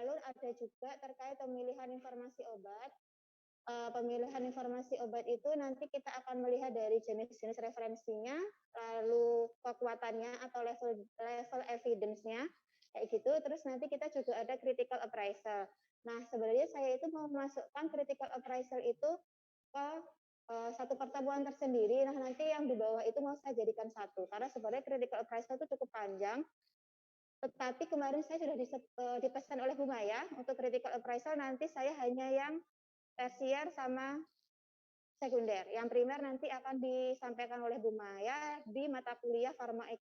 Lalu ada juga terkait pemilihan informasi obat. Pemilihan informasi obat itu nanti kita akan melihat dari jenis-jenis referensinya, lalu kekuatannya atau level evidence-nya, kayak gitu. Terus nanti kita juga ada critical appraisal. Nah, sebenarnya saya itu mau memasukkan critical appraisal itu ke satu pertemuan tersendiri. Nah, nanti yang di bawah itu mau saya jadikan satu, karena sebenarnya critical appraisal itu cukup panjang. Tetapi kemarin saya sudah dipesan oleh Bu Maya untuk critical appraisal, nanti saya hanya yang tersier sama sekunder. Yang primer nanti akan disampaikan oleh Bu Maya di mata kuliah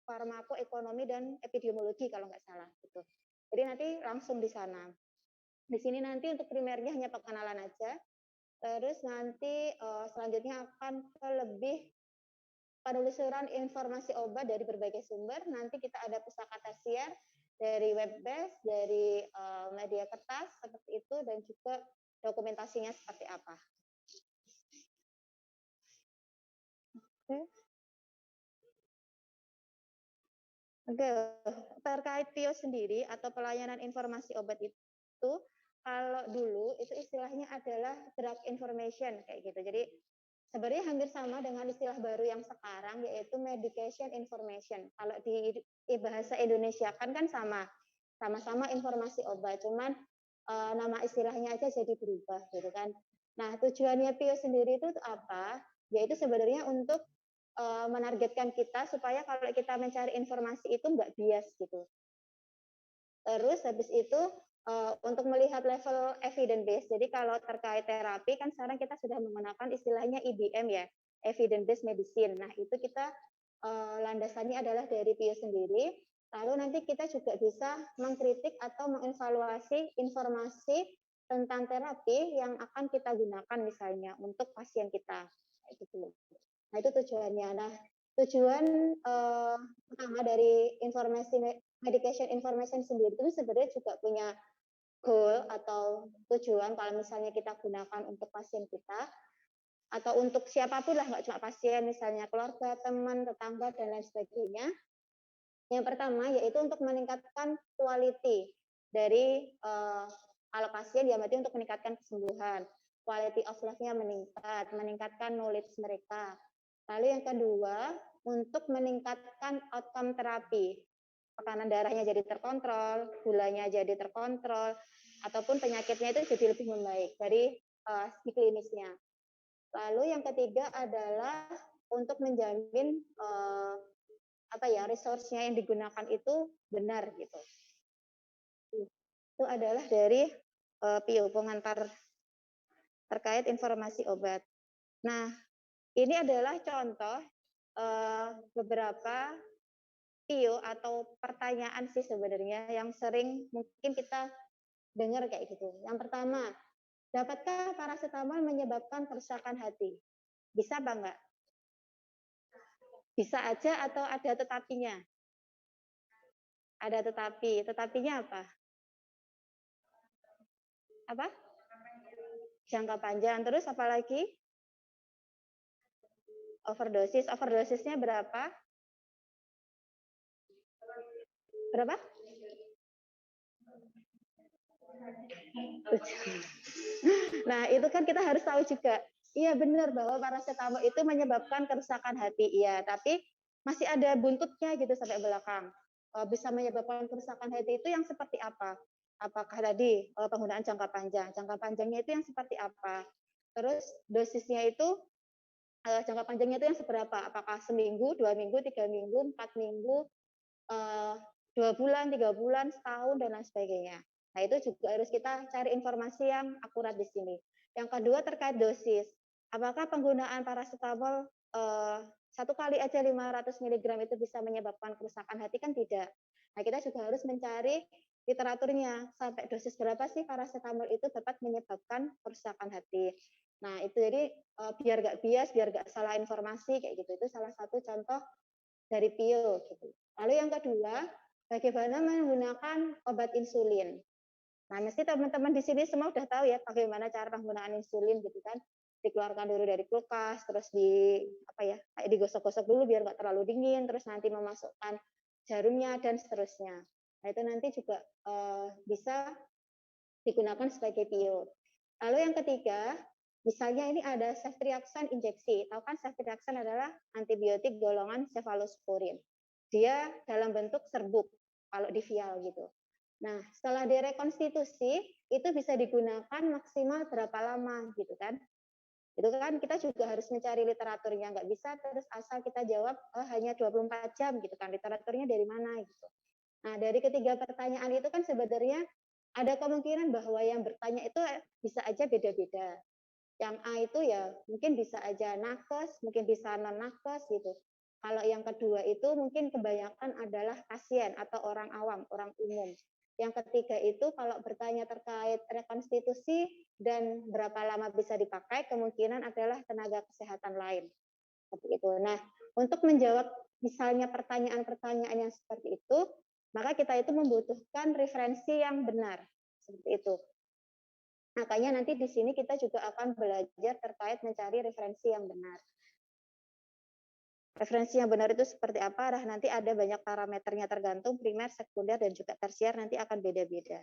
farmakoekonomi dan epidemiologi kalau nggak salah gitu. Jadi nanti langsung di sana. Di sini nanti untuk primernya hanya pengenalan aja. Terus nanti selanjutnya akan ke lebih penelusuran informasi obat dari berbagai sumber. Nanti kita ada pustaka tersier dari web based, dari media kertas seperti itu, dan juga dokumentasinya seperti apa. Oke, terkait PIO sendiri atau pelayanan informasi obat itu, kalau dulu itu istilahnya adalah drug information kayak gitu. Jadi sebenarnya hampir sama dengan istilah baru yang sekarang, yaitu medication information. Kalau di bahasa Indonesia kan sama-sama informasi obat, cuman nama istilahnya aja jadi berubah gitu kan. Nah, tujuannya PIO sendiri itu apa? Yaitu sebenarnya untuk menargetkan kita supaya kalau kita mencari informasi itu nggak bias gitu. Terus habis itu untuk melihat level evidence base. Jadi kalau terkait terapi kan sekarang kita sudah menggunakan istilahnya EBM ya, evidence based medicine. Nah, itu kita landasannya adalah dari PIO sendiri. Lalu nanti kita juga bisa mengkritik atau mengevaluasi informasi tentang terapi yang akan kita gunakan misalnya untuk pasien kita. Gitu. Nah, itu tujuannya. Nah, tujuan utama dari medication information sendiri itu sebenarnya juga punya goal atau tujuan kalau misalnya kita gunakan untuk pasien kita atau untuk siapapun lah, nggak cuma pasien, misalnya keluarga, teman, tetangga, dan lain sebagainya. Yang pertama yaitu untuk meningkatkan quality dari kalau pasien, ya berarti untuk meningkatkan kesembuhan. Quality of life-nya meningkatkan knowledge mereka. Lalu yang kedua, untuk meningkatkan outcome terapi. Tekanan darahnya jadi terkontrol, gulanya jadi terkontrol, ataupun penyakitnya itu jadi lebih membaik dari segi klinisnya. Lalu yang ketiga adalah untuk menjamin resource-nya yang digunakan itu benar gitu. Itu adalah dari PIO, pengantar terkait informasi obat. Nah, ini adalah contoh beberapa PIO atau pertanyaan sih sebenarnya yang sering mungkin kita dengar kayak gitu. Yang pertama, dapatkah paracetamol menyebabkan kerusakan hati? Bisa apa enggak? Bisa aja atau ada tetapinya? Ada tetapi. Tetapinya apa? Apa? Jangka panjang. Terus apa lagi? Overdosis. Overdosisnya berapa? Berapa? Nah, itu kan kita harus tahu juga. Iya benar bahwa paracetamol itu menyebabkan kerusakan hati. Iya, tapi masih ada buntutnya gitu sampai belakang. Bisa menyebabkan kerusakan hati itu yang seperti apa? Apakah tadi penggunaan jangka panjang? Jangka panjangnya itu yang seperti apa? Terus dosisnya itu jangka panjangnya itu yang seberapa? Apakah seminggu, 2 minggu, 3 minggu, 4 minggu, 2 bulan, 3 bulan, setahun, dan lain sebagainya. Nah, itu juga harus kita cari informasi yang akurat di sini. Yang kedua terkait dosis. Apakah penggunaan paracetamol 1 kali aja 500 mg itu bisa menyebabkan kerusakan hati? Kan tidak. Nah, kita juga harus mencari literaturnya. Sampai dosis berapa sih paracetamol itu dapat menyebabkan kerusakan hati? Nah, itu jadi biar nggak bias, biar nggak salah informasi kayak gitu. Itu salah satu contoh dari PIO gitu. Lalu yang kedua, bagaimana menggunakan obat insulin. Nah, mesti teman-teman di sini semua udah tahu ya bagaimana cara penggunaan insulin gitu kan. Dikeluarkan dulu dari kulkas, terus kayak digosok-gosok dulu biar nggak terlalu dingin, terus nanti memasukkan jarumnya dan seterusnya. Nah, itu nanti juga bisa digunakan sebagai PIO. Lalu yang ketiga, misalnya ini ada ceftriaxone injeksi. Tahu kan ceftriaxone adalah antibiotik golongan cefalosporin. Dia dalam bentuk serbuk kalau di vial gitu. Nah, setelah direkonstitusi itu bisa digunakan maksimal berapa lama gitu kan? Itu kan kita juga harus mencari literaturnya, nggak bisa terus asal kita jawab hanya 24 jam gitu kan, literaturnya dari mana gitu. Nah, dari ketiga pertanyaan itu kan sebenarnya ada kemungkinan bahwa yang bertanya itu bisa aja beda-beda. Yang A itu ya mungkin bisa aja nakes, mungkin bisa non nakes gitu. Kalau yang kedua itu mungkin kebanyakan adalah pasien atau orang awam, orang umum. Yang ketiga itu kalau bertanya terkait rekonstitusi dan berapa lama bisa dipakai, kemungkinan adalah tenaga kesehatan lain. Seperti itu. Nah, untuk menjawab misalnya pertanyaan-pertanyaan yang seperti itu, maka kita itu membutuhkan referensi yang benar. Seperti itu. Makanya nanti di sini kita juga akan belajar terkait mencari referensi yang benar. Referensi yang benar itu seperti apa? Nanti ada banyak parameternya tergantung primer, sekunder, dan juga tersier nanti akan beda-beda.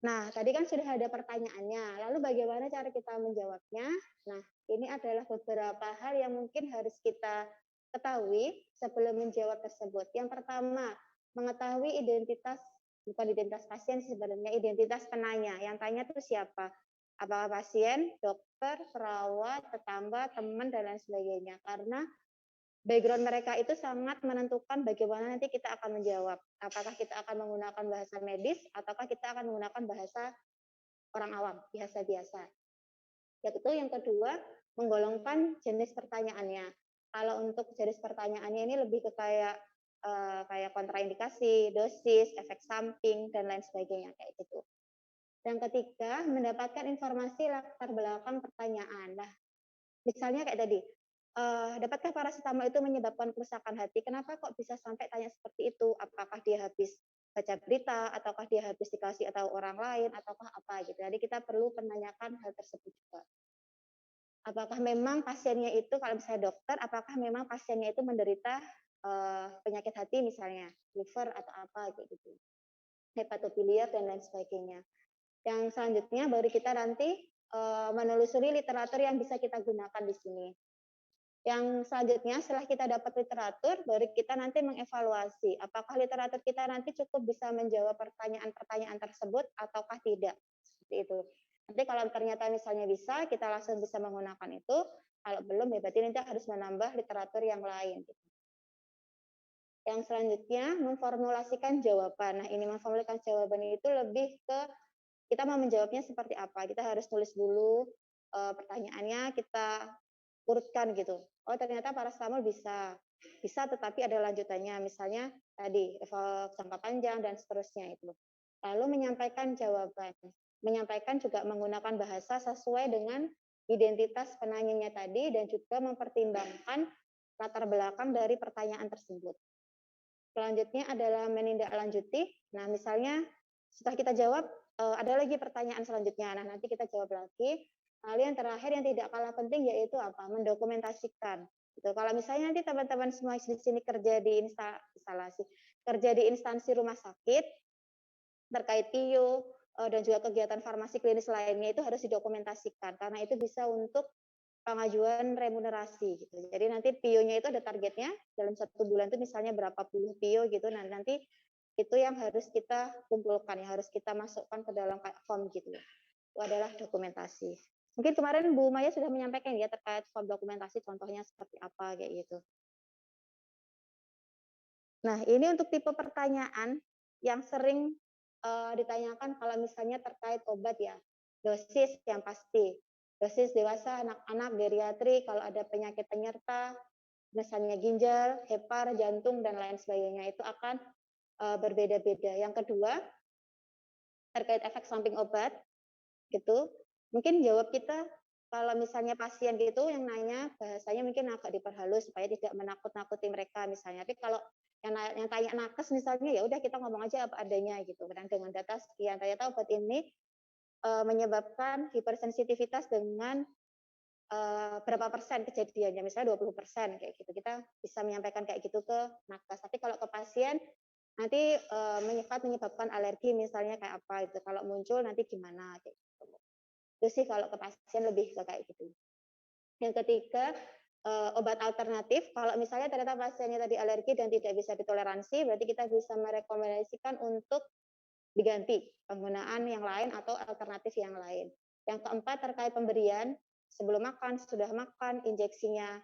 Nah, tadi kan sudah ada pertanyaannya. Lalu bagaimana cara kita menjawabnya? Nah, ini adalah beberapa hal yang mungkin harus kita ketahui sebelum menjawab tersebut. Yang pertama, mengetahui identitas, bukan identitas pasien sebenarnya, identitas penanya. Yang tanya itu siapa? Apakah pasien, dokter, perawat, tetangga, teman, dan lain sebagainya. Karena background mereka itu sangat menentukan bagaimana nanti kita akan menjawab. Apakah kita akan menggunakan bahasa medis, ataukah kita akan menggunakan bahasa orang awam, biasa-biasa. Yaitu yang kedua, menggolongkan jenis pertanyaannya. Kalau untuk jenis pertanyaannya ini lebih ke kayak kontraindikasi, dosis, efek samping, dan lain sebagainya kayak gitu. Yang ketiga, mendapatkan informasi latar belakang pertanyaan. Nah, misalnya kayak tadi, dapatkah parasetamol itu menyebabkan kerusakan hati? Kenapa kok bisa sampai tanya seperti itu? Apakah dia habis baca berita, ataukah dia habis dikasih atau orang lain, ataukah apa gitu. Jadi kita perlu menanyakan hal tersebut juga. Apakah memang pasiennya itu, kalau misalnya dokter, apakah memang pasiennya itu menderita penyakit hati misalnya, liver atau apa kayak gitu, hepatobiliar dan lain sebagainya. Yang selanjutnya baru kita nanti menelusuri literatur yang bisa kita gunakan di sini. Yang selanjutnya setelah kita dapat literatur, baru kita nanti mengevaluasi apakah literatur kita nanti cukup bisa menjawab pertanyaan-pertanyaan tersebut ataukah tidak. Seperti itu. Nanti kalau ternyata misalnya bisa, kita langsung bisa menggunakan itu. Kalau belum, ya berarti nanti harus menambah literatur yang lain. Yang selanjutnya, memformulasikan jawaban. Nah, ini memformulasikan jawaban itu lebih ke kita mau menjawabnya seperti apa. Kita harus tulis dulu pertanyaannya, kita urutkan gitu. Oh, ternyata paracetamol bisa. Bisa tetapi ada lanjutannya. Misalnya tadi efek jangka panjang dan seterusnya itu. Lalu menyampaikan jawaban. Menyampaikan juga menggunakan bahasa sesuai dengan identitas penanyanya tadi dan juga mempertimbangkan latar belakang dari pertanyaan tersebut. Selanjutnya adalah menindaklanjuti. Nah, misalnya setelah kita jawab, ada lagi pertanyaan selanjutnya. Nah, nanti kita jawab lagi. Lalu yang terakhir yang tidak kalah penting yaitu apa? Mendokumentasikan. Gitu. Kalau misalnya nanti teman-teman semua di sini kerja di kerja di instansi rumah sakit terkait PIO dan juga kegiatan farmasi klinis lainnya itu harus didokumentasikan karena itu bisa untuk pengajuan remunerasi gitu. Jadi nanti PIO-nya itu ada targetnya dalam 1 bulan itu misalnya berapa puluh PIO gitu. Nah, nanti itu yang harus kita kumpulkan, yang harus kita masukkan ke dalam form gitu. Itu adalah dokumentasi. Mungkin kemarin Bu Maya sudah menyampaikan ya terkait form dokumentasi contohnya seperti apa kayak gitu. Nah, ini untuk tipe pertanyaan yang sering ditanyakan kalau misalnya terkait obat ya. Dosis yang pasti. Dosis dewasa, anak-anak, geriatri, kalau ada penyakit penyerta, misalnya ginjal, hepar, jantung, dan lain sebagainya, itu akan berbeda-beda. Yang kedua, terkait efek samping obat, gitu. Mungkin jawab kita kalau misalnya pasien gitu yang nanya bahasanya mungkin agak diperhalus supaya tidak menakut-nakuti mereka misalnya. Tapi kalau yang tanya nakes misalnya ya udah kita ngomong aja apa adanya gitu. Dan dengan data sekian ternyata obat ini menyebabkan hipersensitivitas dengan berapa persen kejadiannya, misalnya 20% kayak gitu. Kita bisa menyampaikan kayak gitu ke nakes. Tapi kalau ke pasien nanti menyebabkan alergi misalnya kayak apa itu. Kalau muncul nanti gimana kayak gitu. Itu sih kalau ke pasien lebih ke kayak gitu. Yang ketiga, obat alternatif. Kalau misalnya ternyata pasiennya tadi alergi dan tidak bisa ditoleransi, berarti kita bisa merekomendasikan untuk diganti penggunaan yang lain atau alternatif yang lain. Yang keempat terkait pemberian, sebelum makan, sudah makan, injeksinya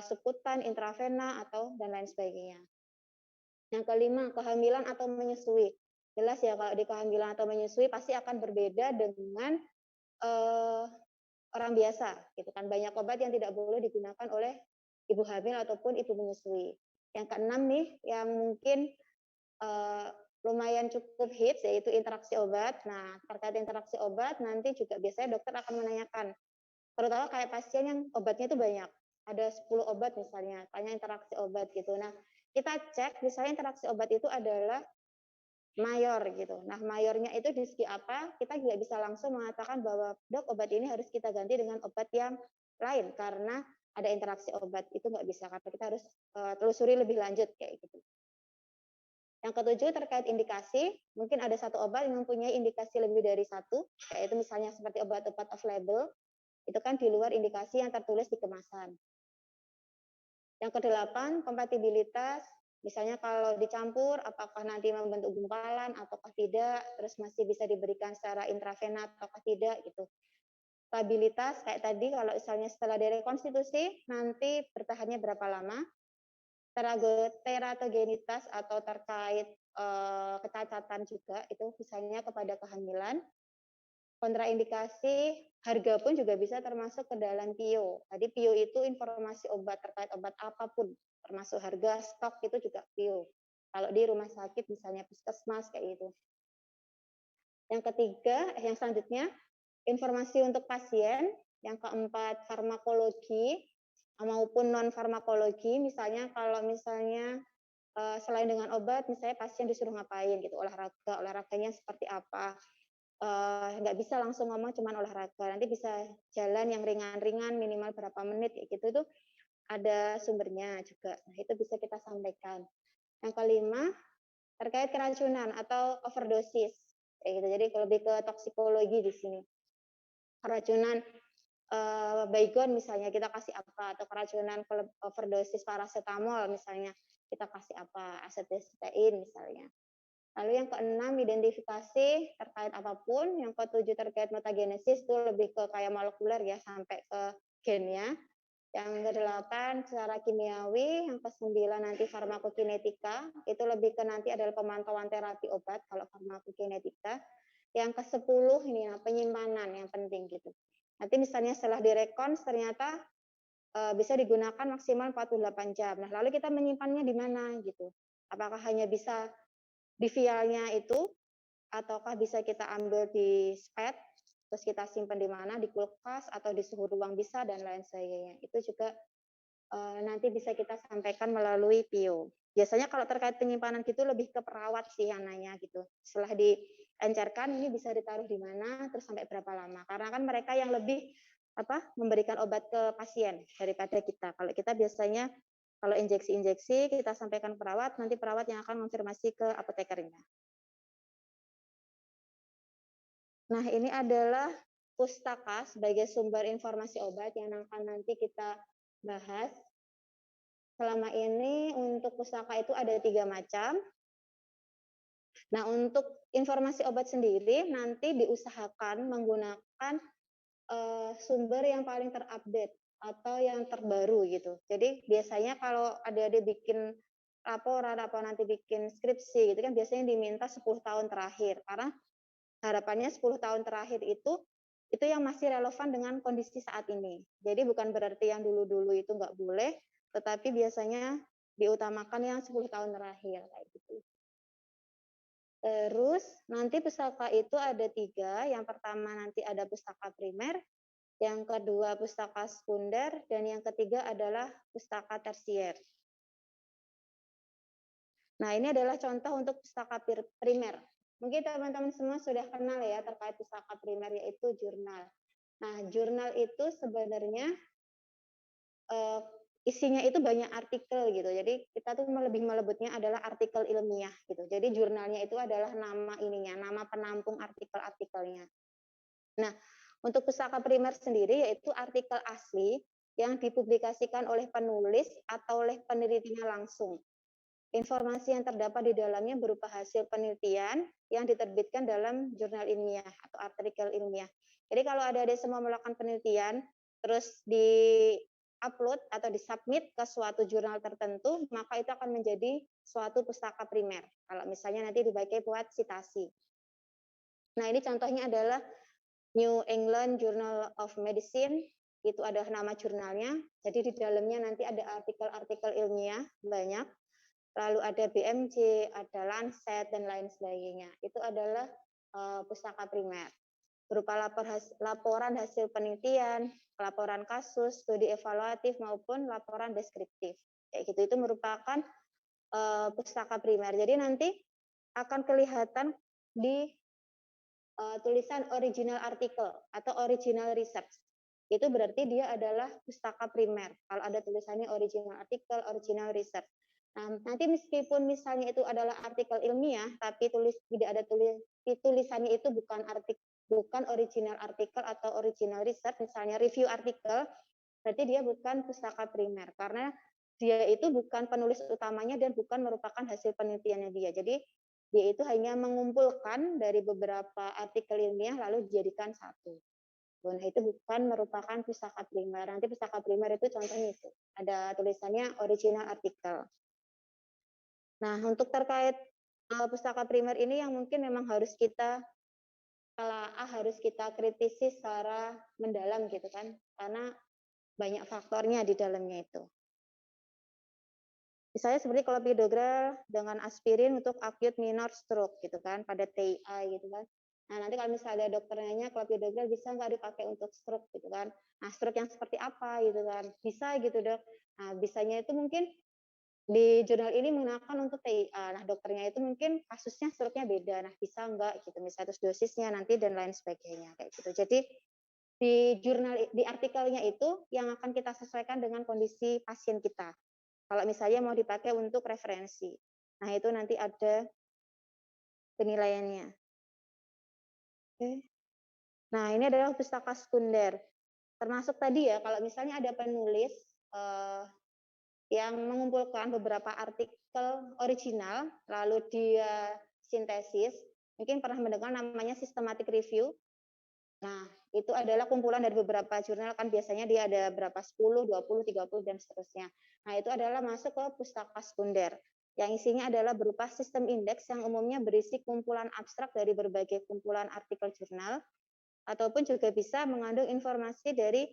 subkutan, intravena atau dan lain sebagainya. Yang kelima, kehamilan atau menyusui. Jelas ya kalau di kehamilan atau menyusui pasti akan berbeda dengan orang biasa, gitu kan. Banyak obat yang tidak boleh digunakan oleh ibu hamil ataupun ibu menyusui. Yang keenam nih, yang mungkin lumayan cukup hits yaitu interaksi obat. Nah, terkait interaksi obat nanti juga biasanya dokter akan menanyakan, terutama kayak pasien yang obatnya itu banyak, ada 10 obat misalnya, tanya interaksi obat gitu. Nah, kita cek misalnya interaksi obat itu adalah mayor gitu. Nah, mayornya itu di segi apa? Kita juga bisa langsung mengatakan bahwa dok obat ini harus kita ganti dengan obat yang lain karena ada interaksi obat. Itu nggak bisa karena kita harus telusuri lebih lanjut kayak gitu. Yang ketujuh terkait indikasi, mungkin ada satu obat yang mempunyai indikasi lebih dari satu, yaitu misalnya seperti obat-obat off label, itu kan di luar indikasi yang tertulis di kemasan. Yang kedelapan, kompatibilitas, misalnya kalau dicampur, apakah nanti membentuk gumpalan ataukah tidak, terus masih bisa diberikan secara intravena ataukah tidak, gitu. Stabilitas, kayak tadi, kalau misalnya setelah direkonstitusi, nanti bertahannya berapa lama, teratogenitas atau terkait kecacatan juga, itu misalnya kepada kehamilan, kontraindikasi, harga pun juga bisa termasuk ke dalam PIO. Tadi PIO itu informasi obat terkait obat apapun, termasuk harga, stok itu juga PIO. Kalau di rumah sakit misalnya puskesmas kayak gitu. Yang ketiga, yang selanjutnya informasi untuk pasien. Yang keempat, farmakologi maupun non farmakologi. Misalnya kalau misalnya selain dengan obat, misalnya pasien disuruh ngapain gitu, olahraganya seperti apa. Nggak bisa langsung ngomong cuman olahraga, nanti bisa jalan yang ringan-ringan minimal berapa menit kayak gitu tuh ada sumbernya juga. Nah, itu bisa kita sampaikan. Yang kelima, terkait keracunan atau overdosis kayak gitu. Jadi lebih ke toksikologi di sini. Keracunan baygon misalnya kita kasih apa, atau keracunan overdosis paracetamol misalnya kita kasih apa, acetylcysteine misalnya. Lalu yang keenam, identifikasi terkait apapun. Yang ketujuh terkait mutagenesis, itu lebih ke kayak molekuler ya, sampai ke gennya. Yang kedelapan, secara kimiawi. Yang kesembilan nanti farmakokinetika, itu lebih ke nanti adalah pemantauan terapi obat, kalau farmakokinetika. Yang kesepuluh ini penyimpanan yang penting gitu. Nanti misalnya setelah direkons ternyata bisa digunakan maksimal 48 jam. Nah, lalu kita menyimpannya di mana gitu. Apakah hanya bisa di vialnya itu, ataukah bisa kita ambil di spet, terus kita simpan di mana, di kulkas atau di suhu ruang bisa, dan lain sebagainya. Itu juga nanti bisa kita sampaikan melalui PIO. Biasanya kalau terkait penyimpanan gitu lebih ke perawat sih yang nanya gitu. Setelah diencerkan ini bisa ditaruh di mana, terus sampai berapa lama. Karena kan mereka yang lebih memberikan obat ke pasien daripada kita. Kalau kita biasanya kalau injeksi-injeksi kita sampaikan perawat, nanti perawat yang akan konfirmasi ke apotekernya. Nah, ini adalah pustaka sebagai sumber informasi obat yang akan nanti kita bahas. Selama ini untuk pustaka itu ada 3 macam. Nah, untuk informasi obat sendiri nanti diusahakan menggunakan sumber yang paling terupdate atau yang terbaru gitu. Jadi biasanya kalau adik-adik bikin laporan atau nanti bikin skripsi gitu kan biasanya diminta 10 tahun terakhir karena harapannya 10 tahun terakhir itu yang masih relevan dengan kondisi saat ini. Jadi bukan berarti yang dulu-dulu itu nggak boleh, tetapi biasanya diutamakan yang 10 tahun terakhir kayak gitu. Terus nanti pustaka itu ada 3. Yang pertama nanti ada pustaka primer, yang kedua pustaka sekunder, dan yang ketiga adalah pustaka tersier. Nah, ini adalah contoh untuk pustaka primer. Mungkin teman-teman semua sudah kenal ya terkait pustaka primer, yaitu jurnal. Nah, jurnal itu sebenarnya isinya itu banyak artikel gitu. Jadi kita tuh lebih menyebutnya adalah artikel ilmiah gitu. Jadi jurnalnya itu adalah nama ininya, nama penampung artikel-artikelnya. Nah, untuk pustaka primer sendiri yaitu artikel asli yang dipublikasikan oleh penulis atau oleh penelitinya langsung. Informasi yang terdapat di dalamnya berupa hasil penelitian yang diterbitkan dalam jurnal ilmiah atau artikel ilmiah. Jadi kalau ada semua melakukan penelitian, terus di-upload atau disubmit ke suatu jurnal tertentu, maka itu akan menjadi suatu pustaka primer. Kalau misalnya nanti dipakai buat sitasi. Nah, ini contohnya adalah New England Journal of Medicine, itu adalah nama jurnalnya. Jadi di dalamnya nanti ada artikel-artikel ilmiah banyak. Lalu ada BMJ, ada Lancet, dan lain sebagainya. Itu adalah pustaka primer. Berupa laporan hasil penelitian, laporan kasus, studi evaluatif, maupun laporan deskriptif. Kayak gitu, itu merupakan pustaka primer. Jadi nanti akan kelihatan di tulisan original artikel atau original research. Itu berarti dia adalah pustaka primer. Kalau ada tulisannya original artikel, original research. Nah, nanti meskipun misalnya itu adalah artikel ilmiah, tapi tidak ada tulisannya itu bukan original artikel atau original research, misalnya review artikel, berarti dia bukan pustaka primer karena dia itu bukan penulis utamanya dan bukan merupakan hasil penelitiannya dia. Jadi dia itu hanya mengumpulkan dari beberapa artikel ilmiah lalu dijadikan satu. Nah, itu bukan merupakan pustaka primer. Nanti pustaka primer itu contohnya itu. Ada tulisannya original artikel. Nah, untuk terkait pustaka primer ini yang mungkin memang harus kita telaah, harus kita kritisi secara mendalam gitu kan. Karena banyak faktornya di dalamnya itu. Misalnya seperti clopidogrel dengan aspirin untuk acute minor stroke gitu kan, pada TIA gitu kan. Nah, nanti kalau misalnya dokter nanya clopidogrel bisa nggak dipakai untuk stroke gitu kan. Nah, stroke yang seperti apa gitu kan. Bisa gitu, Dok. Nah, bisanya itu mungkin di jurnal ini menggunakan untuk TIA. Nah, dokternya itu mungkin kasusnya stroke-nya beda. Nah, bisa nggak gitu, misalnya terus dosisnya nanti dan lain sebagainya kayak gitu. Jadi di jurnal di artikelnya itu yang akan kita sesuaikan dengan kondisi pasien kita. Kalau misalnya mau dipakai untuk referensi. Nah, itu nanti ada penilaiannya. Oke. Nah, ini adalah pustaka sekunder. Termasuk tadi ya, kalau misalnya ada penulis yang mengumpulkan beberapa artikel original, lalu dia sintesis, mungkin pernah mendengar namanya systematic review. Nah, itu adalah kumpulan dari beberapa jurnal, kan biasanya dia ada berapa, 10, 20, 30, dan seterusnya. Nah, itu adalah masuk ke pustaka sekunder, yang isinya adalah berupa sistem indeks yang umumnya berisi kumpulan abstrak dari berbagai kumpulan artikel jurnal, ataupun juga bisa mengandung informasi dari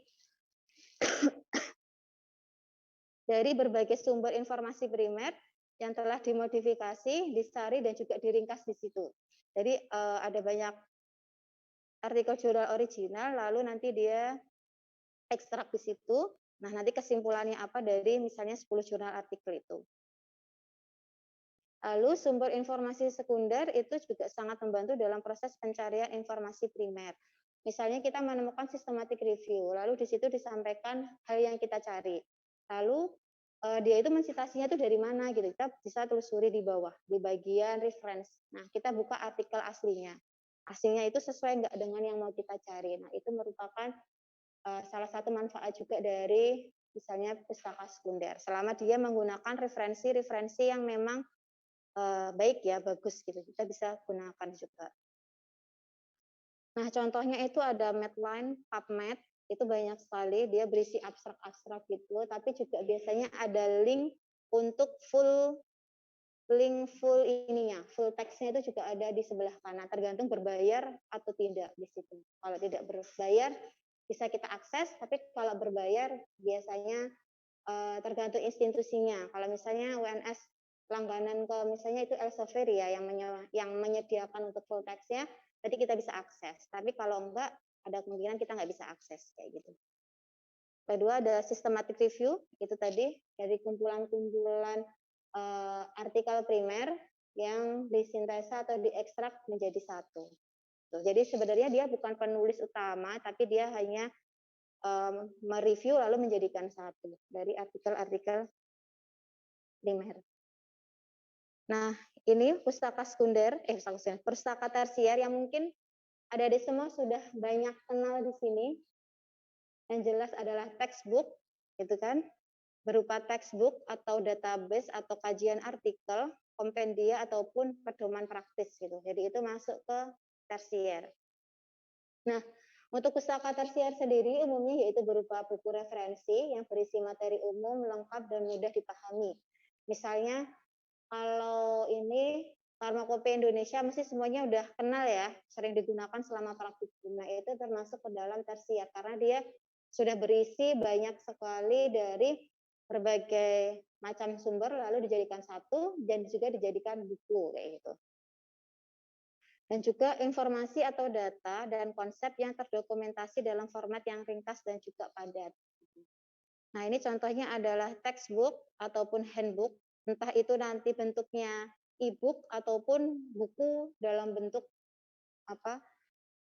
berbagai sumber informasi primer yang telah dimodifikasi, disari, dan juga diringkas di situ. Jadi ada banyak artikel jurnal original, lalu nanti dia ekstrak di situ. Nah, nanti kesimpulannya apa dari misalnya 10 jurnal artikel itu. Lalu sumber informasi sekunder itu juga sangat membantu dalam proses pencarian informasi primer. Misalnya kita menemukan systematic review, lalu di situ disampaikan hal yang kita cari. Lalu dia itu mensitasinya itu dari mana gitu. Kita bisa telusuri di bawah, di bagian reference. Nah, kita buka artikel aslinya. Aslinya itu sesuai nggak dengan yang mau kita cari. Nah, itu merupakan salah satu manfaat juga dari misalnya pustaka sekunder. Selama dia menggunakan referensi-referensi yang memang baik ya, bagus gitu. Kita bisa gunakan juga. Nah, contohnya itu ada Medline, PubMed, itu banyak sekali, dia berisi abstrak-abstrak gitu, tapi juga biasanya ada link untuk full ininya, full teksnya itu juga ada di sebelah kanan, tergantung berbayar atau tidak di situ. Kalau tidak berbayar bisa kita akses, tapi kalau berbayar biasanya tergantung institusinya. Kalau misalnya UNS langganan ke misalnya itu Elsevier ya yang menyediakan untuk full text-nya, berarti kita bisa akses. Tapi kalau enggak, ada kemungkinan kita nggak bisa akses kayak gitu. Kedua ada systematic review, itu tadi dari kumpulan-kumpulan artikel primer yang disintesa atau diekstrak menjadi satu. Jadi sebenarnya dia bukan penulis utama, tapi dia hanya mereview lalu menjadikan satu dari artikel-artikel primer. Nah, ini pustaka sekunder, pustaka tersier yang mungkin adik-adik semua sudah banyak kenal di sini. Yang jelas adalah textbook, gitu kan? Berupa textbook atau database atau kajian artikel, kompendia ataupun pedoman praktis gitu. Jadi itu masuk ke tersier. Nah, untuk pustaka tersier sendiri umumnya yaitu berupa buku referensi yang berisi materi umum, lengkap, dan mudah dipahami. Misalnya, kalau ini Farmakope Indonesia mesti semuanya udah kenal ya, sering digunakan selama praktikum. Nah, itu termasuk ke dalam tersier karena dia sudah berisi banyak sekali dari berbagai macam sumber lalu dijadikan satu dan juga dijadikan buku kayak gitu. Dan juga informasi atau data dan konsep yang terdokumentasi dalam format yang ringkas dan juga padat. Nah, ini contohnya adalah textbook ataupun handbook, entah itu nanti bentuknya e-book ataupun buku dalam bentuk apa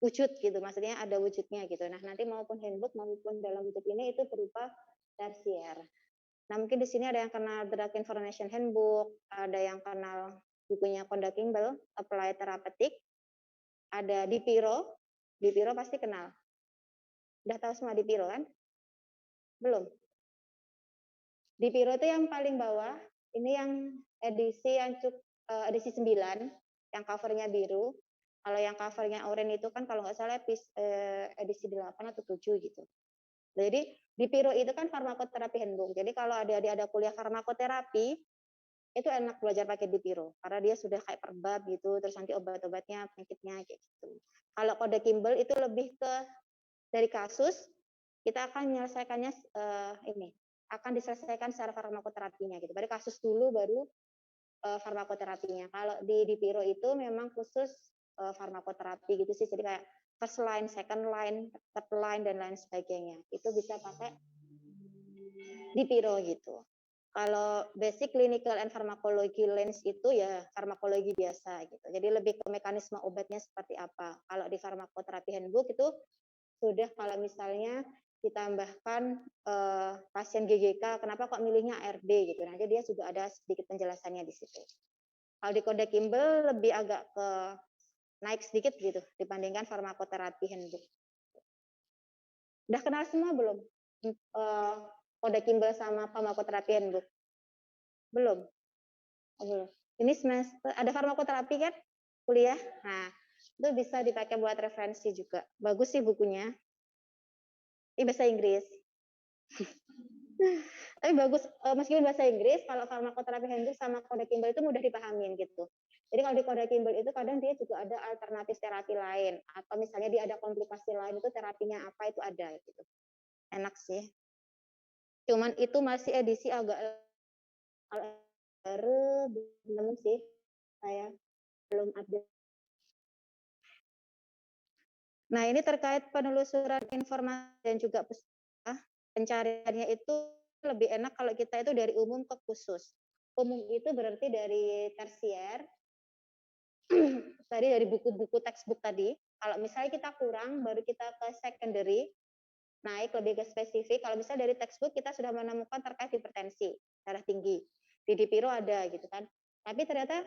wujud gitu, maksudnya ada wujudnya gitu. Nah, nanti maupun handbook maupun dalam wujud ini itu berupa tersier. Nah, mungkin di sini ada yang kenal Drug Information Handbook, ada yang kenal bukunya Konda Kimball, Apply Therapeutic, ada Dipiro, Dipiro pasti kenal. Udah tahu semua Dipiro kan? Belum? Dipiro itu yang paling bawah, ini yang edisi edisi 9, yang covernya biru. Kalau yang covernya oranye itu kan kalau nggak salah edisi 8 atau 7 gitu. Jadi Dipiro itu kan farmakoterapi handbook. Jadi kalau ada kuliah farmakoterapi, itu enak belajar pakai Dipiro karena dia sudah kayak per bab gitu, terus nanti obat-obatnya, penyakitnya kayak gitu. Kalau kode Kimball itu lebih ke dari kasus, kita akan menyelesaikannya ini akan diselesaikan secara farmakoterapinya gitu. Dari kasus dulu baru farmakoterapinya. Kalau di Dipiro itu memang khusus farmakoterapi gitu sih. Jadi kayak first line, second line, third line dan lain sebagainya. Itu bisa pakai Dipiro gitu. Kalau basic clinical and pharmacology lens itu ya farmakologi biasa gitu. Jadi lebih ke mekanisme obatnya seperti apa. Kalau di farmakoterapi handbook itu sudah kalau misalnya ditambahkan pasien GGK, kenapa kok milihnya ARD gitu. Nanti dia juga ada sedikit penjelasannya di situ. Kalau di kode Kimball lebih agak ke naik sedikit gitu dibandingkan farmakoterapi handbook. Udah kenal semua belum? Kode Kimball sama farmakoterapi handbook? Belum? Oh, belum. Ini semester ada farmakoterapi kan? Kuliah. Nah, itu bisa dipakai buat referensi juga. Bagus sih bukunya. Ini bahasa Inggris. Tapi bagus, meskipun bahasa Inggris, kalau farmakoterapi handbook sama kode Kimball itu mudah dipahamin gitu. Jadi kalau di kode Kimball itu kadang dia juga ada alternatif terapi lain, atau misalnya dia ada komplikasi lain itu terapinya apa itu ada gitu. Enak sih. Cuman itu masih edisi agak baru, belum sih saya belum update. Nah, ini terkait penelusuran informasi dan juga pencariannya itu lebih enak kalau kita itu dari umum ke khusus. Umum itu berarti dari tersier, tadi dari buku-buku textbook tadi. Kalau misalnya kita kurang, baru kita ke secondary, naik lebih ke spesifik. Kalau misalnya dari textbook kita sudah menemukan terkait hipertensi, darah tinggi. Di Dipiro ada gitu kan. Tapi ternyata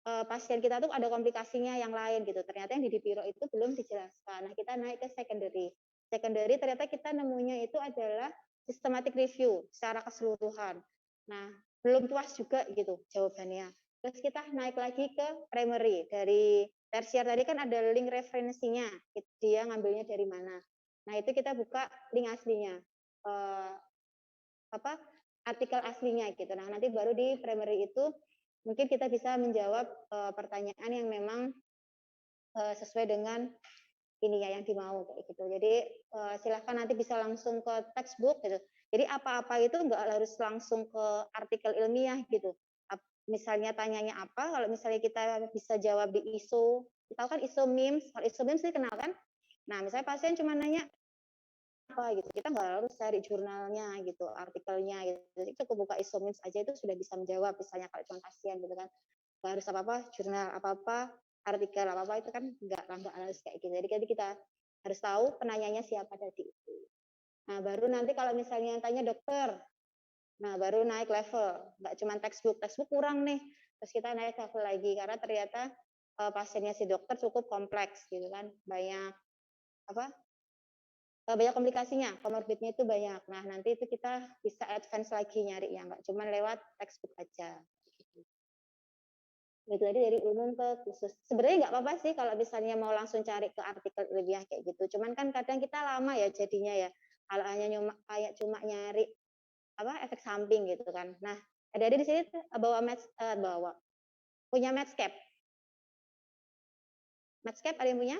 pasien kita tuh ada komplikasinya yang lain gitu. Ternyata yang di Dipiro itu belum dijelaskan. Nah, kita naik ke secondary. Secondary ternyata kita nemunya itu adalah systematic review secara keseluruhan. Nah, belum puas juga gitu jawabannya. Terus kita naik lagi ke primary. Dari tersier tadi kan ada link referensinya, dia ngambilnya dari mana. Nah, itu kita buka link aslinya. Artikel aslinya gitu. Nah, nanti baru di primary itu mungkin kita bisa menjawab pertanyaan yang memang sesuai dengan ini ya yang dimau kayak gitu. Jadi silahkan nanti bisa langsung ke textbook gitu. Jadi apa-apa itu nggak harus langsung ke artikel ilmiah gitu. Misalnya tanyanya apa, kalau misalnya kita bisa jawab di ISO, tahu kan ISO MIMS, kalau ISO MIMS sih kenal kan? Nah, misalnya pasien cuma nanya apa gitu, kita nggak harus cari jurnalnya gitu, artikelnya gitu. Jadi cukup buka ISO MIMS aja itu sudah bisa menjawab, misalnya kalau cuma pasien gitu kan. Nggak harus apa-apa, jurnal apa-apa, artikel apa-apa itu kan nggak harus kayak gitu. Jadi kita harus tahu penanyanya siapa tadi. Nah, baru nanti kalau misalnya yang tanya dokter, nah baru naik level. Nggak cuma textbook kurang nih. Terus kita naik level lagi karena ternyata pasiennya si dokter cukup kompleks gitu kan. Banyak komplikasinya, komorbidnya itu banyak. Nah, nanti itu kita bisa advance lagi nyari ya, nggak cuma lewat textbook aja. Itu tadi dari umum ke khusus. Sebenarnya nggak apa-apa sih kalau misalnya mau langsung cari ke artikel ilmiah kayak gitu. Cuman kan kadang kita lama ya jadinya ya. Kalau hanya kayak cuma nyari efek samping gitu kan. Nah, ada di sini punya Medscape. Medscape ada yang punya?